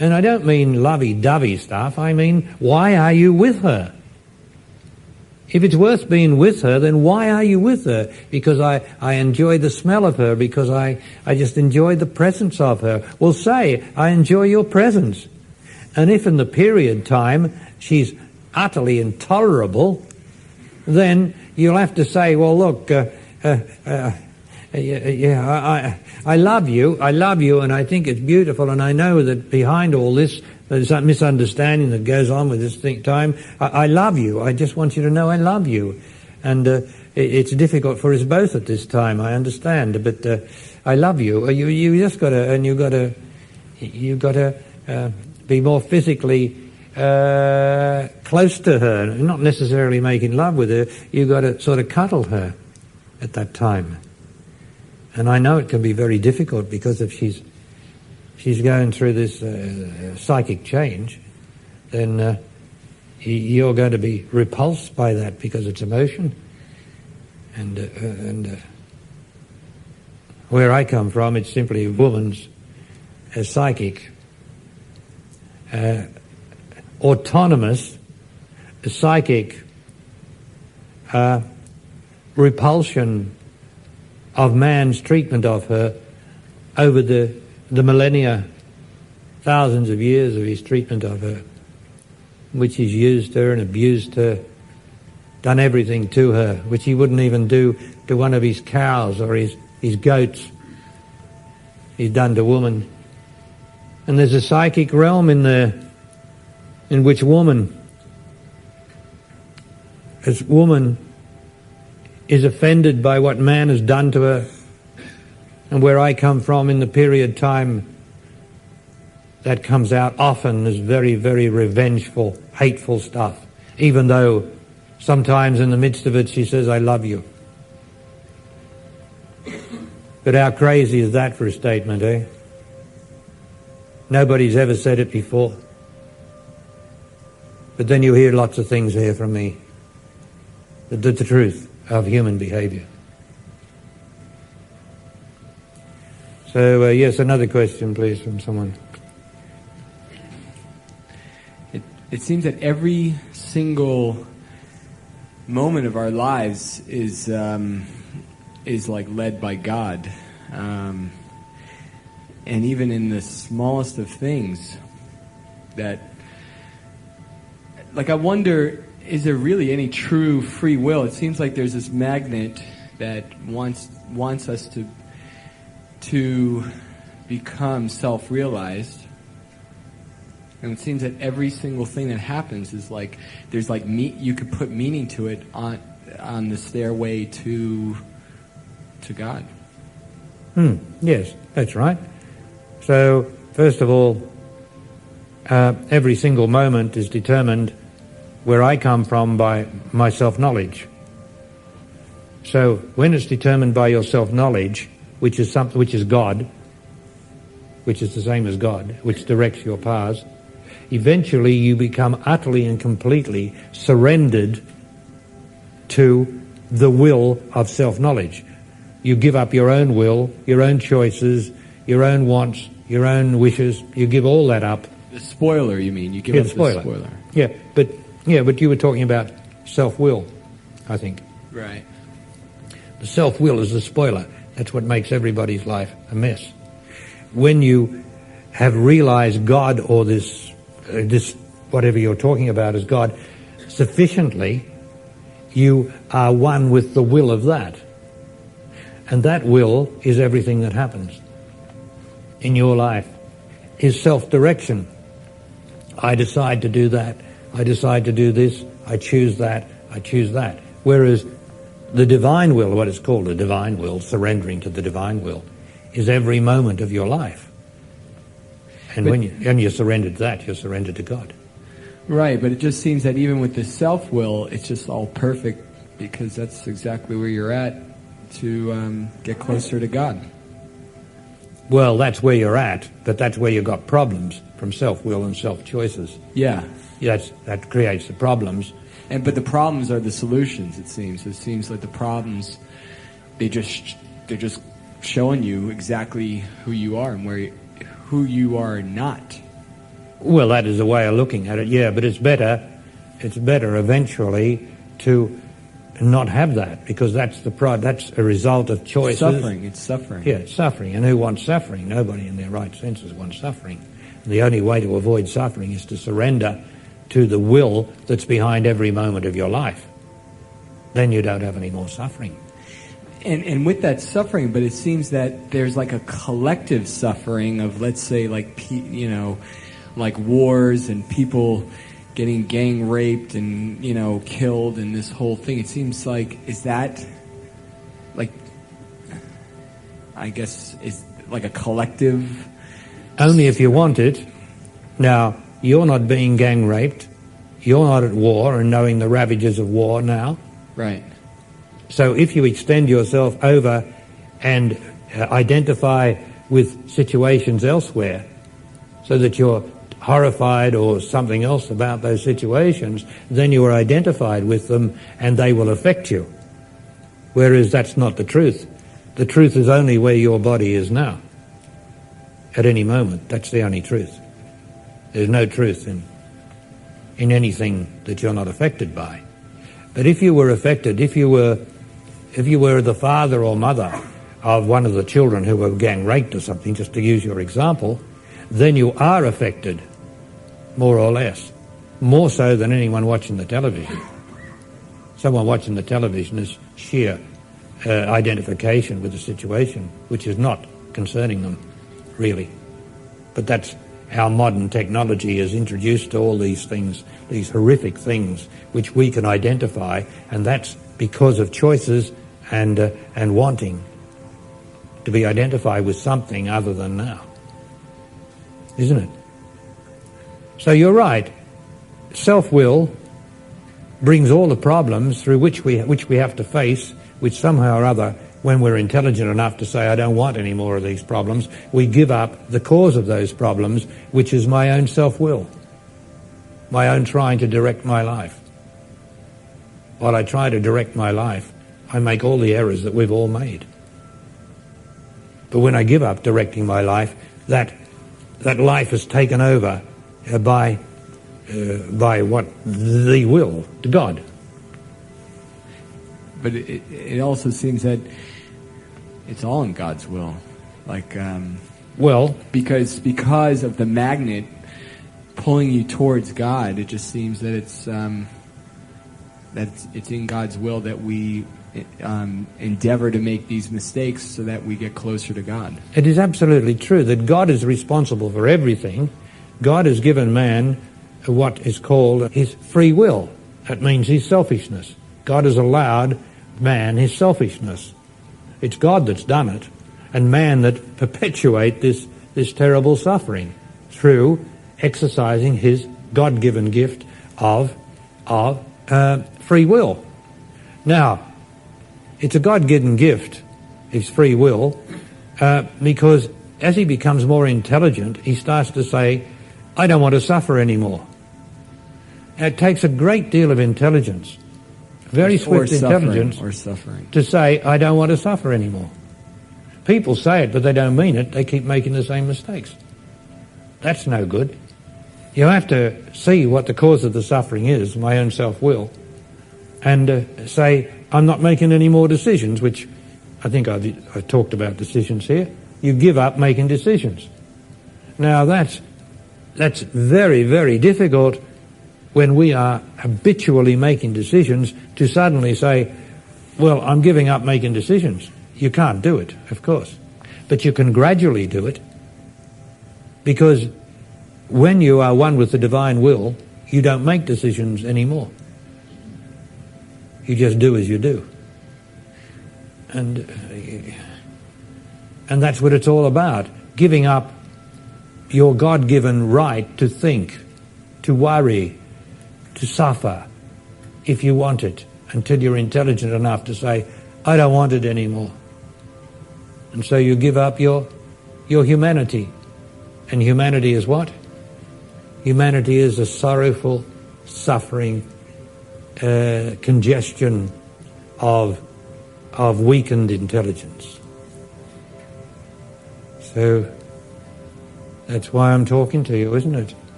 And I don't mean lovey-dovey stuff. I mean, why are you with her? If it's worth being with her, then why are you with her? Because I enjoy the smell of her, because I just enjoy the presence of her. Well, say, I enjoy your presence. And if in the period time she's utterly intolerable, then you'll have to say, well, look, I love you, and I think it's beautiful, and I know that behind all this, there's that misunderstanding that goes on with this time. I love you. I just want you to know I love you. And it's difficult for us both at this time, I understand, but I love you. You just got to, and you've got to be more physically close to her, not necessarily making love with her. You've got to sort of cuddle her at that time. And I know it can be very difficult, because if she's going through this psychic change, then you're going to be repulsed by that, because it's emotion. And where I come from, it's simply a woman's psychic, autonomous, psychic repulsion of man's treatment of her over the millennia, thousands of years of his treatment of her, in which he's used her and abused her, done everything to her, which he wouldn't even do to one of his cows or his goats. He's done to woman. And there's a psychic realm in there in which woman is offended by what man has done to her. And where I come from in the period time, that comes out often as very, very revengeful, hateful stuff, even though sometimes in the midst of it she says, I love you. But how crazy is that for a statement, eh? Nobody's ever said it before. But then you hear lots of things here from me. The truth of human behavior. So, yes, another question, please, from someone. It seems that every single moment of our lives is like led by God, and even in the smallest of things, that, like, I wonder, is there really any true free will? It seems like there's this magnet that wants us to become self-realized. And it seems that every single thing that happens is like, there's like you could put meaning to it on the stairway to God. Yes, that's right. So, first of all, every single moment is determined where I come from by my self-knowledge. So, when it's determined by your self-knowledge, which is God, which is the same as God, which directs your paths, eventually you become utterly and completely surrendered to the will of self-knowledge. You give up your own will, your own choices, your own wants, your own wishes. You give all that up. The spoiler, you mean? You give up the spoiler. Yeah, but you were talking about self-will, I think. Right. The self-will is the spoiler. That's what makes everybody's life a mess. When you have realized God, or this whatever you're talking about as God, sufficiently, you are one with the will of that. And that will is everything that happens in your life, is self-direction. I decide to do that. I decide to do this. I choose that. I choose that. Whereas the divine will, what is called the divine will, surrendering to the divine will, is every moment of your life. And when you're surrendered to that, you're surrendered to God. Right, but it just seems that even with the self-will, it's just all perfect, because that's exactly where you're at to get closer to God. Well, that's where you're at, but that's where you've got problems from self-will and self-choices. Yeah. That creates the problems. But the problems are the solutions, it seems. It seems like the problems, they're just showing you exactly who you are and who you are not. Well, that is a way of looking at it, yeah, but it's better eventually to not have that, because that's a result of choices. It's suffering. Yeah, it's suffering. And who wants suffering? Nobody in their right senses wants suffering. And the only way to avoid suffering is to surrender to the will that's behind every moment of your life. Then you don't have any more suffering. And with that suffering, but it seems that there's like a collective suffering of, let's say, like wars and people getting gang raped and, killed, and this whole thing. It seems like, is that, like, I guess, is like a collective? Only if you want it. Now, you're not being gang raped. You're not at war and knowing the ravages of war now. Right. So if you extend yourself over and identify with situations elsewhere, so that you're horrified or something else about those situations, then you are identified with them and they will affect you. Whereas that's not the truth. The truth is only where your body is now. At any moment, that's the only truth. There's no truth in anything that you're not affected by. But if you were affected, if you were the father or mother of one of the children who were gang raped or something, just to use your example, then you are affected, more or less, more so than anyone watching the television. Someone watching the television is sheer identification with the situation, which is not concerning them, really. But that's how modern technology is introduced to all these things, these horrific things, which we can identify, and that's because of choices and wanting to be identified with something other than now. Isn't it? So you're right. Self-will brings all the problems through which we have to face, which somehow or other, when we're intelligent enough to say, I don't want any more of these problems, we give up the cause of those problems, which is my own self-will, my own trying to direct my life. While I try to direct my life, I make all the errors that we've all made. But when I give up directing my life, that life is taken over by what the will to God. But it also seems that it's all in God's will, like because of the magnet pulling you towards God. It just seems that it's in God's will that we endeavor to make these mistakes so that we get closer to God. It is absolutely true that God is responsible for everything. God has given man what is called his free will. That means his selfishness. God has allowed man his selfishness. It's God that's done it, and man that perpetuate this terrible suffering through exercising his God-given gift of free will. Now, it's a God-given gift, his free will, because as he becomes more intelligent, he starts to say, I don't want to suffer anymore. It takes a great deal of intelligence, very swift intelligence, to say, I don't want to suffer anymore. People say it, but they don't mean it. They keep making the same mistakes. That's no good. You have to see what the cause of the suffering is, my own self-will, and say, I'm not making any more decisions, which I think I've talked about decisions here. You give up making decisions. Now that's very, very difficult when we are habitually making decisions to suddenly say, well, I'm giving up making decisions. You can't do it, of course. But you can gradually do it, because when you are one with the divine will, you don't make decisions anymore. You just do as you do. And that's what it's all about, giving up your God-given right to think, to worry, to suffer, if you want it, until you're intelligent enough to say, I don't want it anymore. And so you give up your humanity. And humanity is what? Humanity is a sorrowful, suffering congestion of weakened intelligence. So that's why I'm talking to you, isn't it?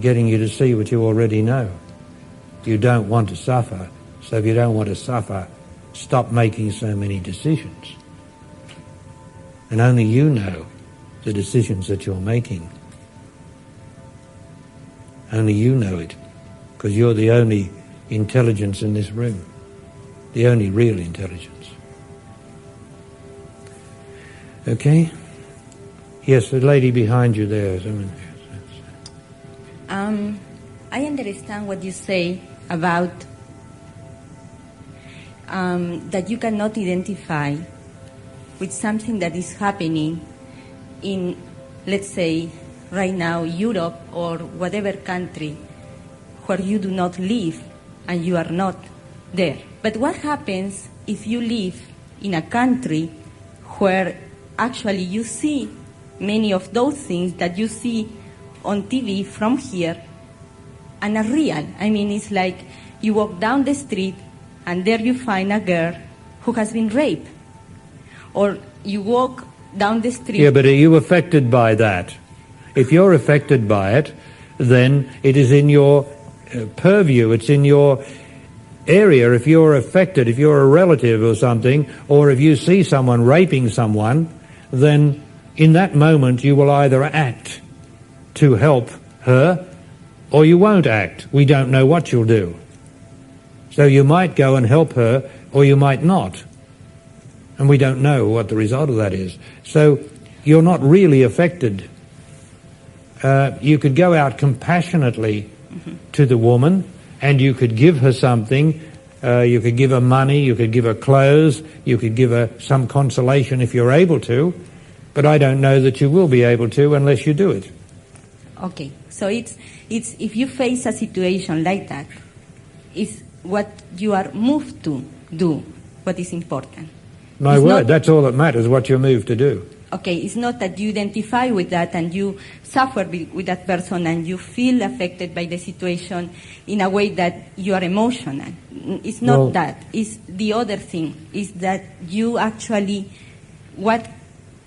Getting you to see what you already know. You don't want to suffer, so if you don't want to suffer, stop making so many decisions. And only you know the decisions that you're making. Only you know it, because you're the only intelligence in this room, the only real intelligence. Okay? Yes, the lady behind you there. I understand what you say about that you cannot identify with something that is happening in, let's say, right now, Europe or whatever country where you do not live and you are not there. But what happens if you live in a country where actually you see many of those things that you see on TV from here and are real? I mean, it's like you walk down the street and there you find a girl who has been raped. Or you walk down the street... Yeah, but are you affected by that? If you're affected by it, then it is in your purview, it's in your area, if you're affected, if you're a relative or something, or if you see someone raping someone, then in that moment you will either act to help her or you won't act. We don't know what you'll do. So you might go and help her or you might not. And we don't know what the result of that is. So you're not really affected. You could go out compassionately to the woman and you could give her something. You could give her money, you could give her clothes, you could give her some consolation if you're able to. But I don't know that you will be able to unless you do it. Okay, so it's if you face a situation like that, it's what you are moved to do what is important. My It's word, not- that's all that matters, what you're moved to do. Okay, it's not that you identify with that and you suffer with that person and you feel affected by the situation in a way that you are emotional. It's not Well- that. It's the other thing. Is that you actually, what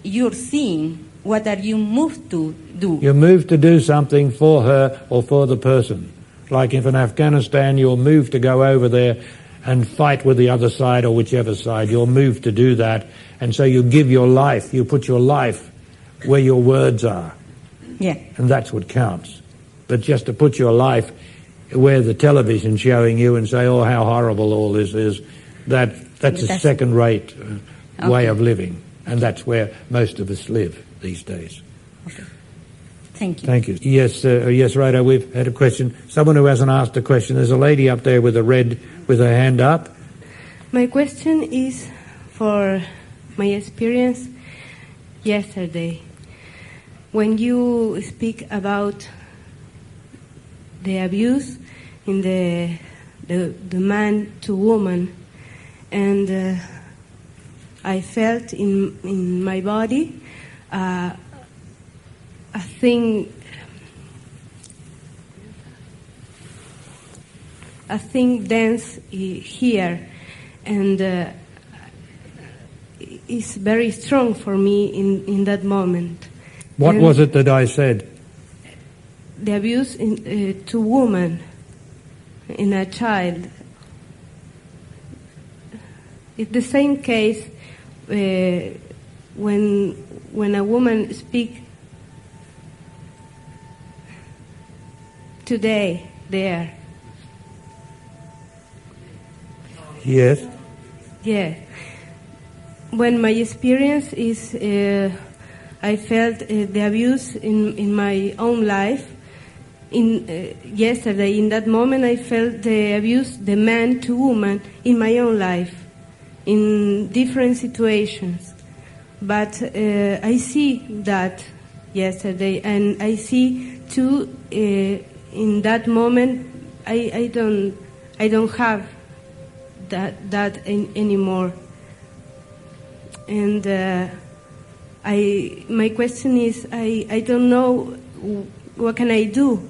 you're seeing, what are you moved to do? You're moved to do something for her or for the person. Like if in Afghanistan you're moved to go over there and fight with the other side or whichever side, you're moved to do that. And so you give your life, you put your life where your words are. Yeah. And that's what counts. But just to put your life where the television's showing you and say, oh, how horrible all this is, that's a second-rate way Okay. of living. And that's where most of us live these days. Okay. Thank you. Thank you. Yes, yes, Rhoda, we've had a question. Someone who hasn't asked a question. There's a lady up there with her hand up. My question is for my experience yesterday. When you speak about the abuse in the man to woman, and I felt in my body a thing dance here, and it's very strong for me in that moment. What And was it that I said? the abuse to woman in a child. It's the same case when a woman speaks today there. Yes. Yeah. When my experience is, I felt the abuse in my own life. Yesterday, in that moment, I felt the abuse, the man to woman, in my own life, in different situations. But I see that yesterday, and I see too in that moment, I don't have that anymore. And my question is, I don't know what can I do.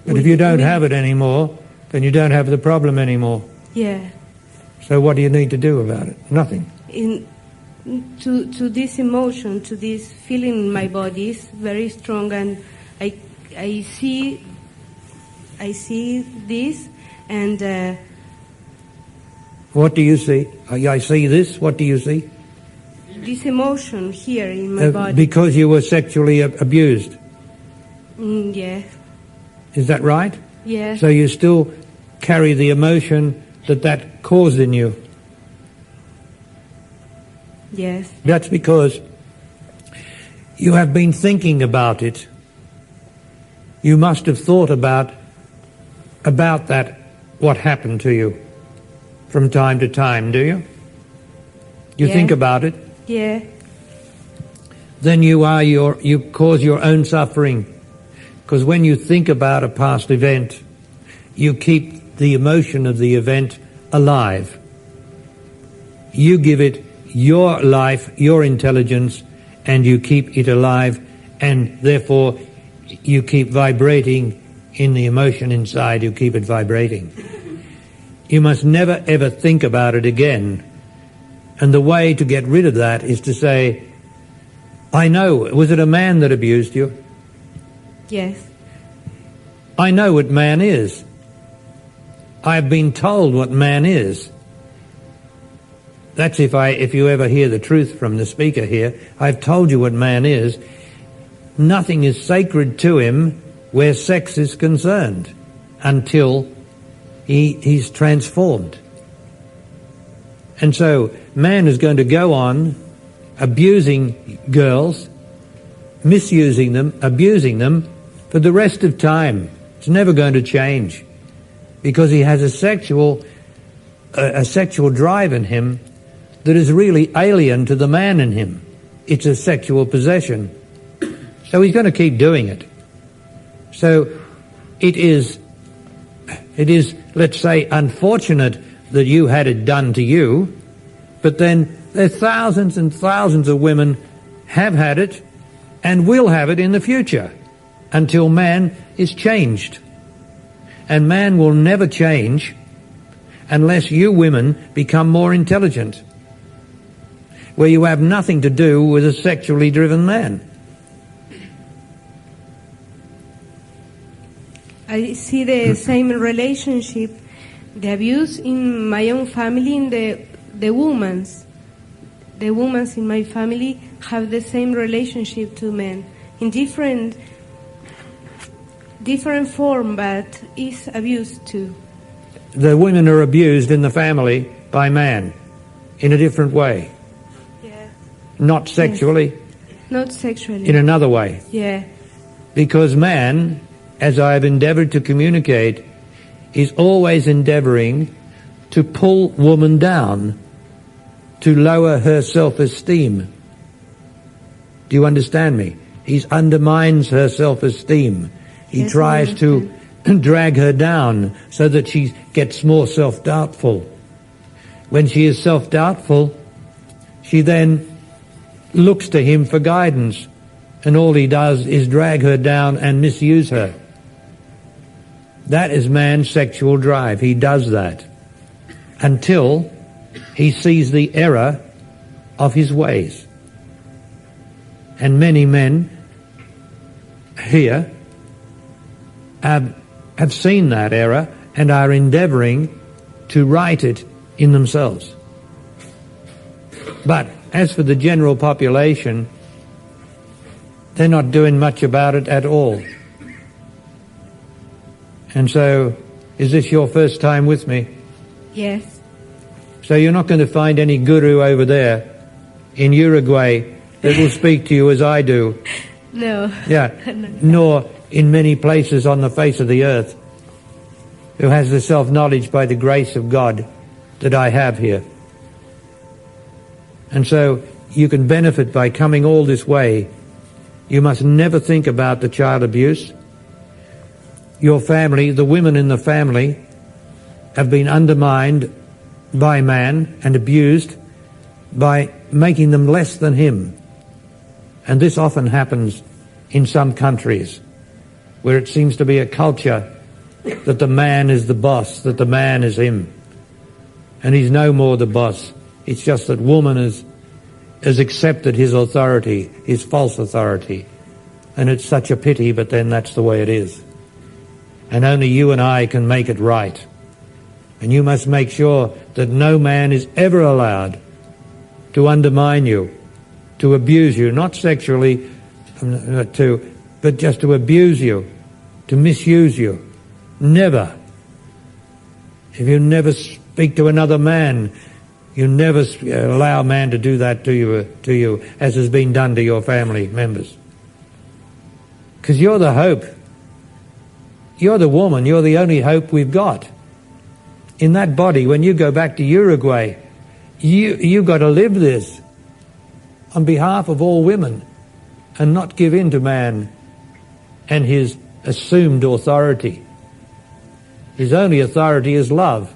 But if you don't have it anymore, then you don't have the problem anymore. Yeah. So what do you need to do about it? Nothing. To this emotion, to this feeling in my body is very strong, and I see this, and What do you see? I see this. What do you see? this emotion here in my body. Because you were sexually abused. Yeah. Is that right? Yeah. So you still carry the emotion that caused in you. Yes. That's because you have been thinking about it. You must have thought about that, what happened to you from time to time, do you? You Yeah. think about it. Yeah. Then you cause your own suffering. Because when you think about a past event, you keep the emotion of the event alive. You give it your life, your intelligence, and you keep it alive, and therefore you keep vibrating in the emotion inside, you keep it vibrating. You must never ever think about it again. And the way to get rid of that is to say, I know, was it a man that abused you? Yes. I know what man is. I've been told what man is. That's if you ever hear the truth from the speaker here. I've told you what man is. Nothing is sacred to him where sex is concerned until he's transformed. And so man is going to go on abusing girls, misusing them, abusing them for the rest of time. It's never going to change because he has a sexual drive in him that is really alien to the man in him. It's a sexual possession. So he's going to keep doing it. So it is, let's say, unfortunate that you had it done to you, but then there's thousands and thousands of women have had it and will have it in the future until man is changed. And man will never change unless you women become more intelligent, where you have nothing to do with a sexually driven man. I see the same relationship, the abuse in my own family, in the women's. The women in my family have the same relationship to men in different form, but is abused too. The women are abused in the family by man in a different way. Yeah. Not sexually. Yes. Not sexually. In another way. Yeah. Because man, as I have endeavored to communicate, is always endeavoring to pull woman down, to lower her self-esteem. Do you understand me? He undermines her self-esteem. He tries to drag her down so that she gets more self-doubtful. When she is self-doubtful, she then looks to him for guidance, and all he does is drag her down and misuse her. That is man's sexual drive. He does that until he sees the error of his ways. And many men here have seen that error and are endeavoring to right it in themselves. But as for the general population, they're not doing much about it at all. And so, is this your first time with me? Yes. So you're not going to find any guru over there in Uruguay that will speak to you as I do. No. Yeah. Nor in many places on the face of the earth who has the self-knowledge by the grace of God that I have here. And so you can benefit by coming all this way. You must never think about the child abuse. Your family, the women in the family, have been undermined by man and abused by making them less than him. And this often happens in some countries where it seems to be a culture that the man is the boss, that the man is him. And he's no more the boss. It's just that woman has accepted his authority, his false authority. And it's such a pity, but then that's the way it is. And only you and I can make it right. And you must make sure that no man is ever allowed to undermine you, to abuse you, not sexually, but just to abuse you, to misuse you. Never. If you never speak to another man, you never allow a man to do that to you, as has been done to your family members. Because you're the hope. You're the woman. You're the only hope we've got. In that body, when you go back to Uruguay, you've got to live this on behalf of all women and not give in to man and his assumed authority. His only authority is love.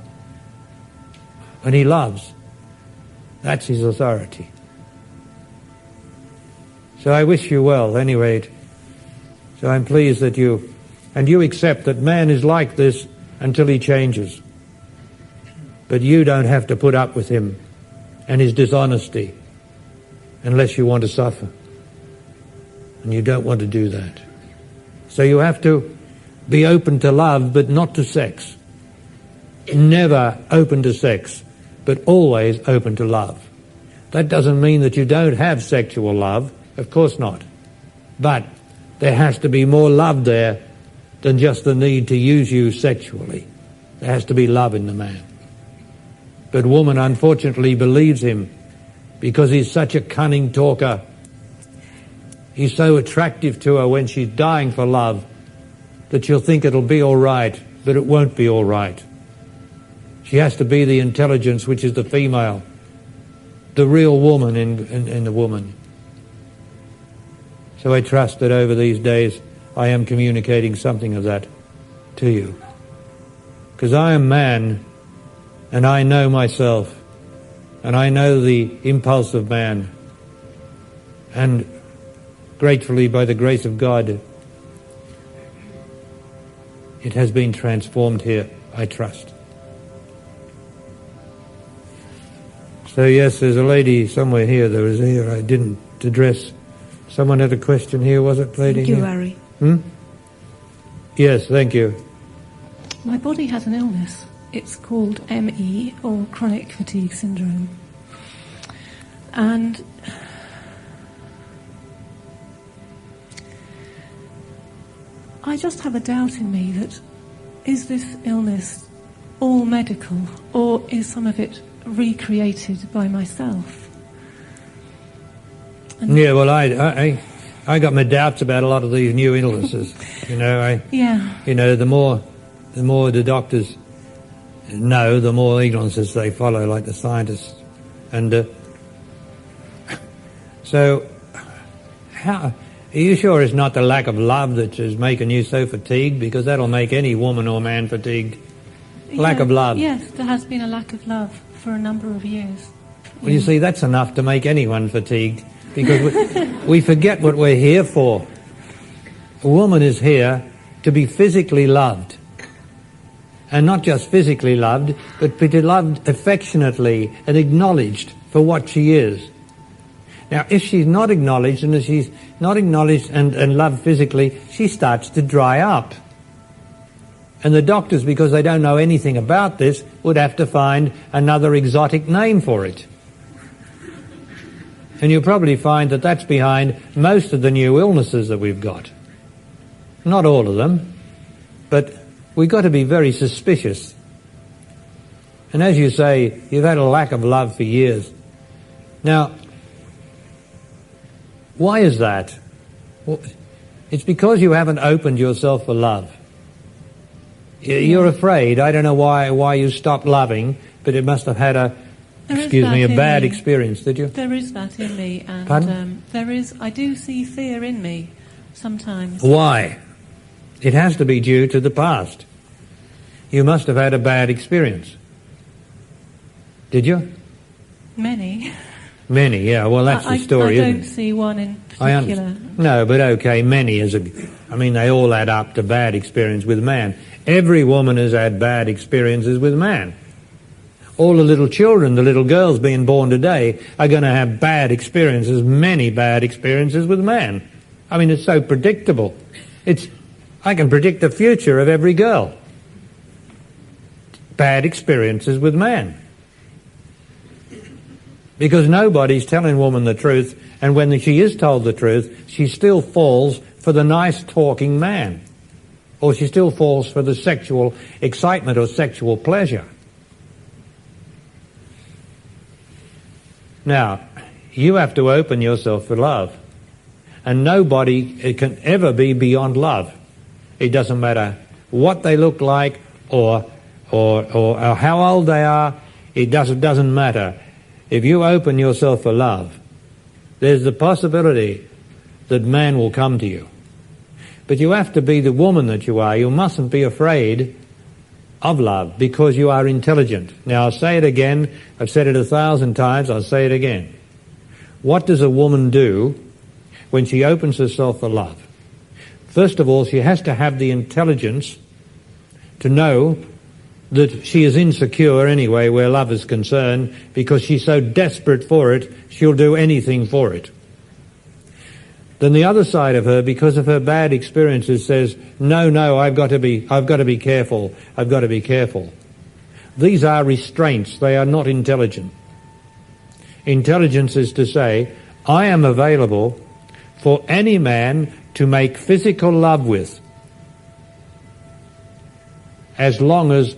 When he loves, that's his authority. So I wish you well, anyway. So I'm pleased that you accept that man is like this until he changes. But you don't have to put up with him and his dishonesty unless you want to suffer. And you don't want to do that. So you have to be open to love, but not to sex. never open to sex, but always open to love. That doesn't mean that you don't have sexual love, of course not. But there has to be more love there than just the need to use you sexually. There has to be love in the man. But woman unfortunately believes him because he's such a cunning talker. He's so attractive to her when she's dying for love that she'll think it'll be all right, but it won't be all right. She has to be the intelligence which is the female, the real woman in the woman. So I trust that over these days I am communicating something of that to you. Because I am man, and I know myself, and I know the impulse of man. And gratefully, by the grace of God, it has been transformed here, I trust. So yes, there's a lady somewhere here. There was here I didn't address. Someone had a question here, was it, lady? Thank you, Larry. Yes, thank you. My body has an illness. It's called ME, or chronic fatigue syndrome. And I just have a doubt in me that, is this illness all medical, or is some of it recreated by myself? And yeah, well, I got my doubts about a lot of these new illnesses. The more the doctors know, the more ignorances they follow, like the scientists. And so, are you sure it's not the lack of love that is making you so fatigued? Because that'll make any woman or man fatigued. Lack of love. Yes, there has been a lack of love for a number of years. Well, you see, that's enough to make anyone fatigued, because we forget what we're here for. A woman is here to be physically loved. And not just physically loved, but to be loved affectionately and acknowledged for what she is. Now, if she's not acknowledged, and if she's not acknowledged and loved physically, she starts to dry up. And the doctors, because they don't know anything about this, would have to find another exotic name for it. And you'll probably find that that's behind most of the new illnesses that we've got. Not all of them, but we've got to be very suspicious. And as you say, you've had a lack of love for years. Now, why is that? Well, it's because you haven't opened yourself for love. You're afraid. I don't know why you stopped loving, but it must have had a bad experience, did you? There is that in me, and Pardon? I do see fear in me sometimes. Why? It has to be due to the past. You must have had a bad experience. Did you? Many. Many, yeah. Well, that's the story, I isn't don't it? see one in particular. I understand. No, but okay, many they all add up to bad experience with man. Every woman has had bad experiences with man. All the little children, the little girls being born today, are going to have bad experiences, many bad experiences with man. I mean, it's so predictable. I can predict the future of every girl. Bad experiences with man. Because nobody's telling woman the truth, and when she is told the truth, she still falls for the nice talking man. Or she still falls for the sexual excitement or sexual pleasure. Now, you have to open yourself for love. And nobody can ever be beyond love. It doesn't matter what they look like or how old they are. It doesn't matter. If you open yourself for love, there's the possibility that man will come to you. But you have to be the woman that you are. You mustn't be afraid of love, because you are intelligent. Now, I'll say it again. I've said it 1,000 times. I'll say it again. What does a woman do when she opens herself for love? First of all, she has to have the intelligence to know that she is insecure anyway where love is concerned, because she's so desperate for it, she'll do anything for it. Then the other side of her, because of her bad experiences, says, no, I've got to be careful. I've got to be careful. These are restraints. They are not intelligent. Intelligence is to say, I am available for any man to make physical love with, as long as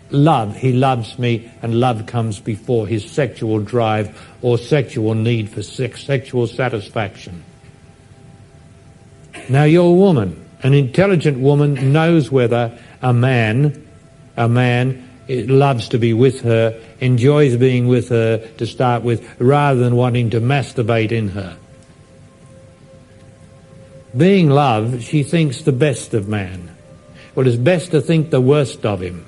he loves me, and love comes before his sexual drive or sexual need for sexual satisfaction. Now you're a woman. An intelligent woman knows whether a man loves to be with her, enjoys being with her to start with, rather than wanting to masturbate in her. Being loved, she thinks the best of man. Well, it's best to think the worst of him,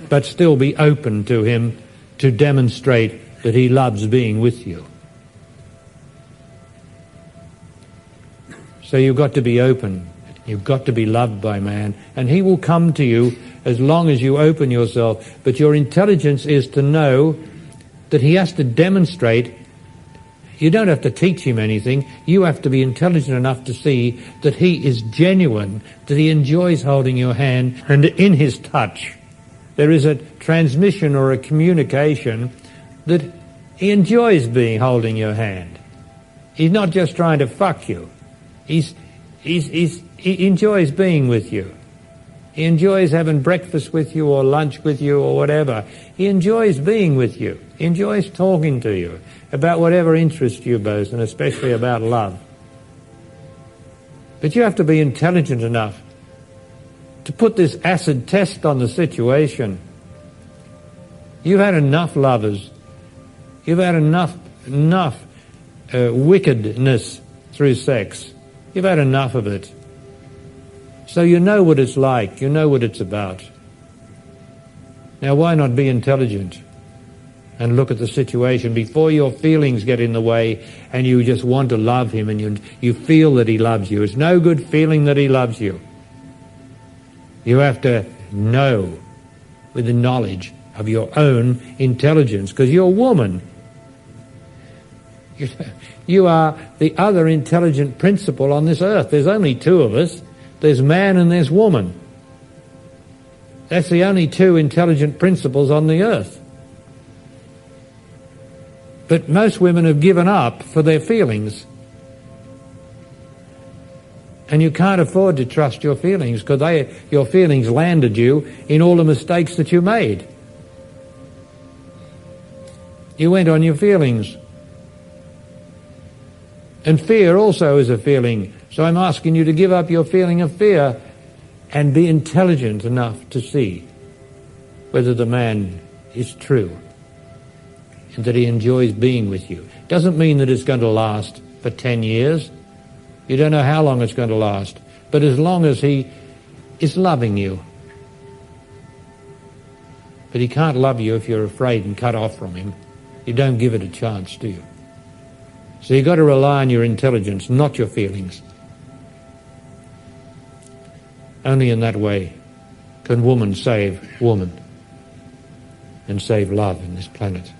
but still be open to him to demonstrate that he loves being with you. So you've got to be open. You've got to be loved by man, and he will come to you as long as you open yourself. But your intelligence is to know that he has to demonstrate. You don't have to teach him anything. You have to be intelligent enough to see that he is genuine, that he enjoys holding your hand, and in his touch there is a transmission or a communication that he enjoys holding your hand. He's not just trying to fuck you. He enjoys being with you. He enjoys having breakfast with you or lunch with you or whatever. He enjoys being with you. He enjoys talking to you about whatever interests you both, and especially about love. But you have to be intelligent enough to put this acid test on the situation. You've had enough lovers. You've had enough wickedness through sex. You've had enough of it. So you know what it's like. You know what it's about. Now why not be intelligent and look at the situation before your feelings get in the way and you just want to love him and you feel that he loves you. It's no good feeling that he loves you. You have to know with the knowledge of your own intelligence, because you're a woman. You are the other intelligent principle on this earth. There's only two of us. There's man and there's woman. That's the only two intelligent principles on the earth. But most women have given up for their feelings. And you can't afford to trust your feelings, because your feelings landed you in all the mistakes that you made. You went on your feelings. And fear also is a feeling. So I'm asking you to give up your feeling of fear and be intelligent enough to see whether the man is true and that he enjoys being with you. Doesn't mean that it's going to last for 10 years. You don't know how long it's going to last. But as long as he is loving you. But he can't love you if you're afraid and cut off from him. You don't give it a chance, do you? So you've got to rely on your intelligence, not your feelings. Only in that way can woman save woman and save love in this planet.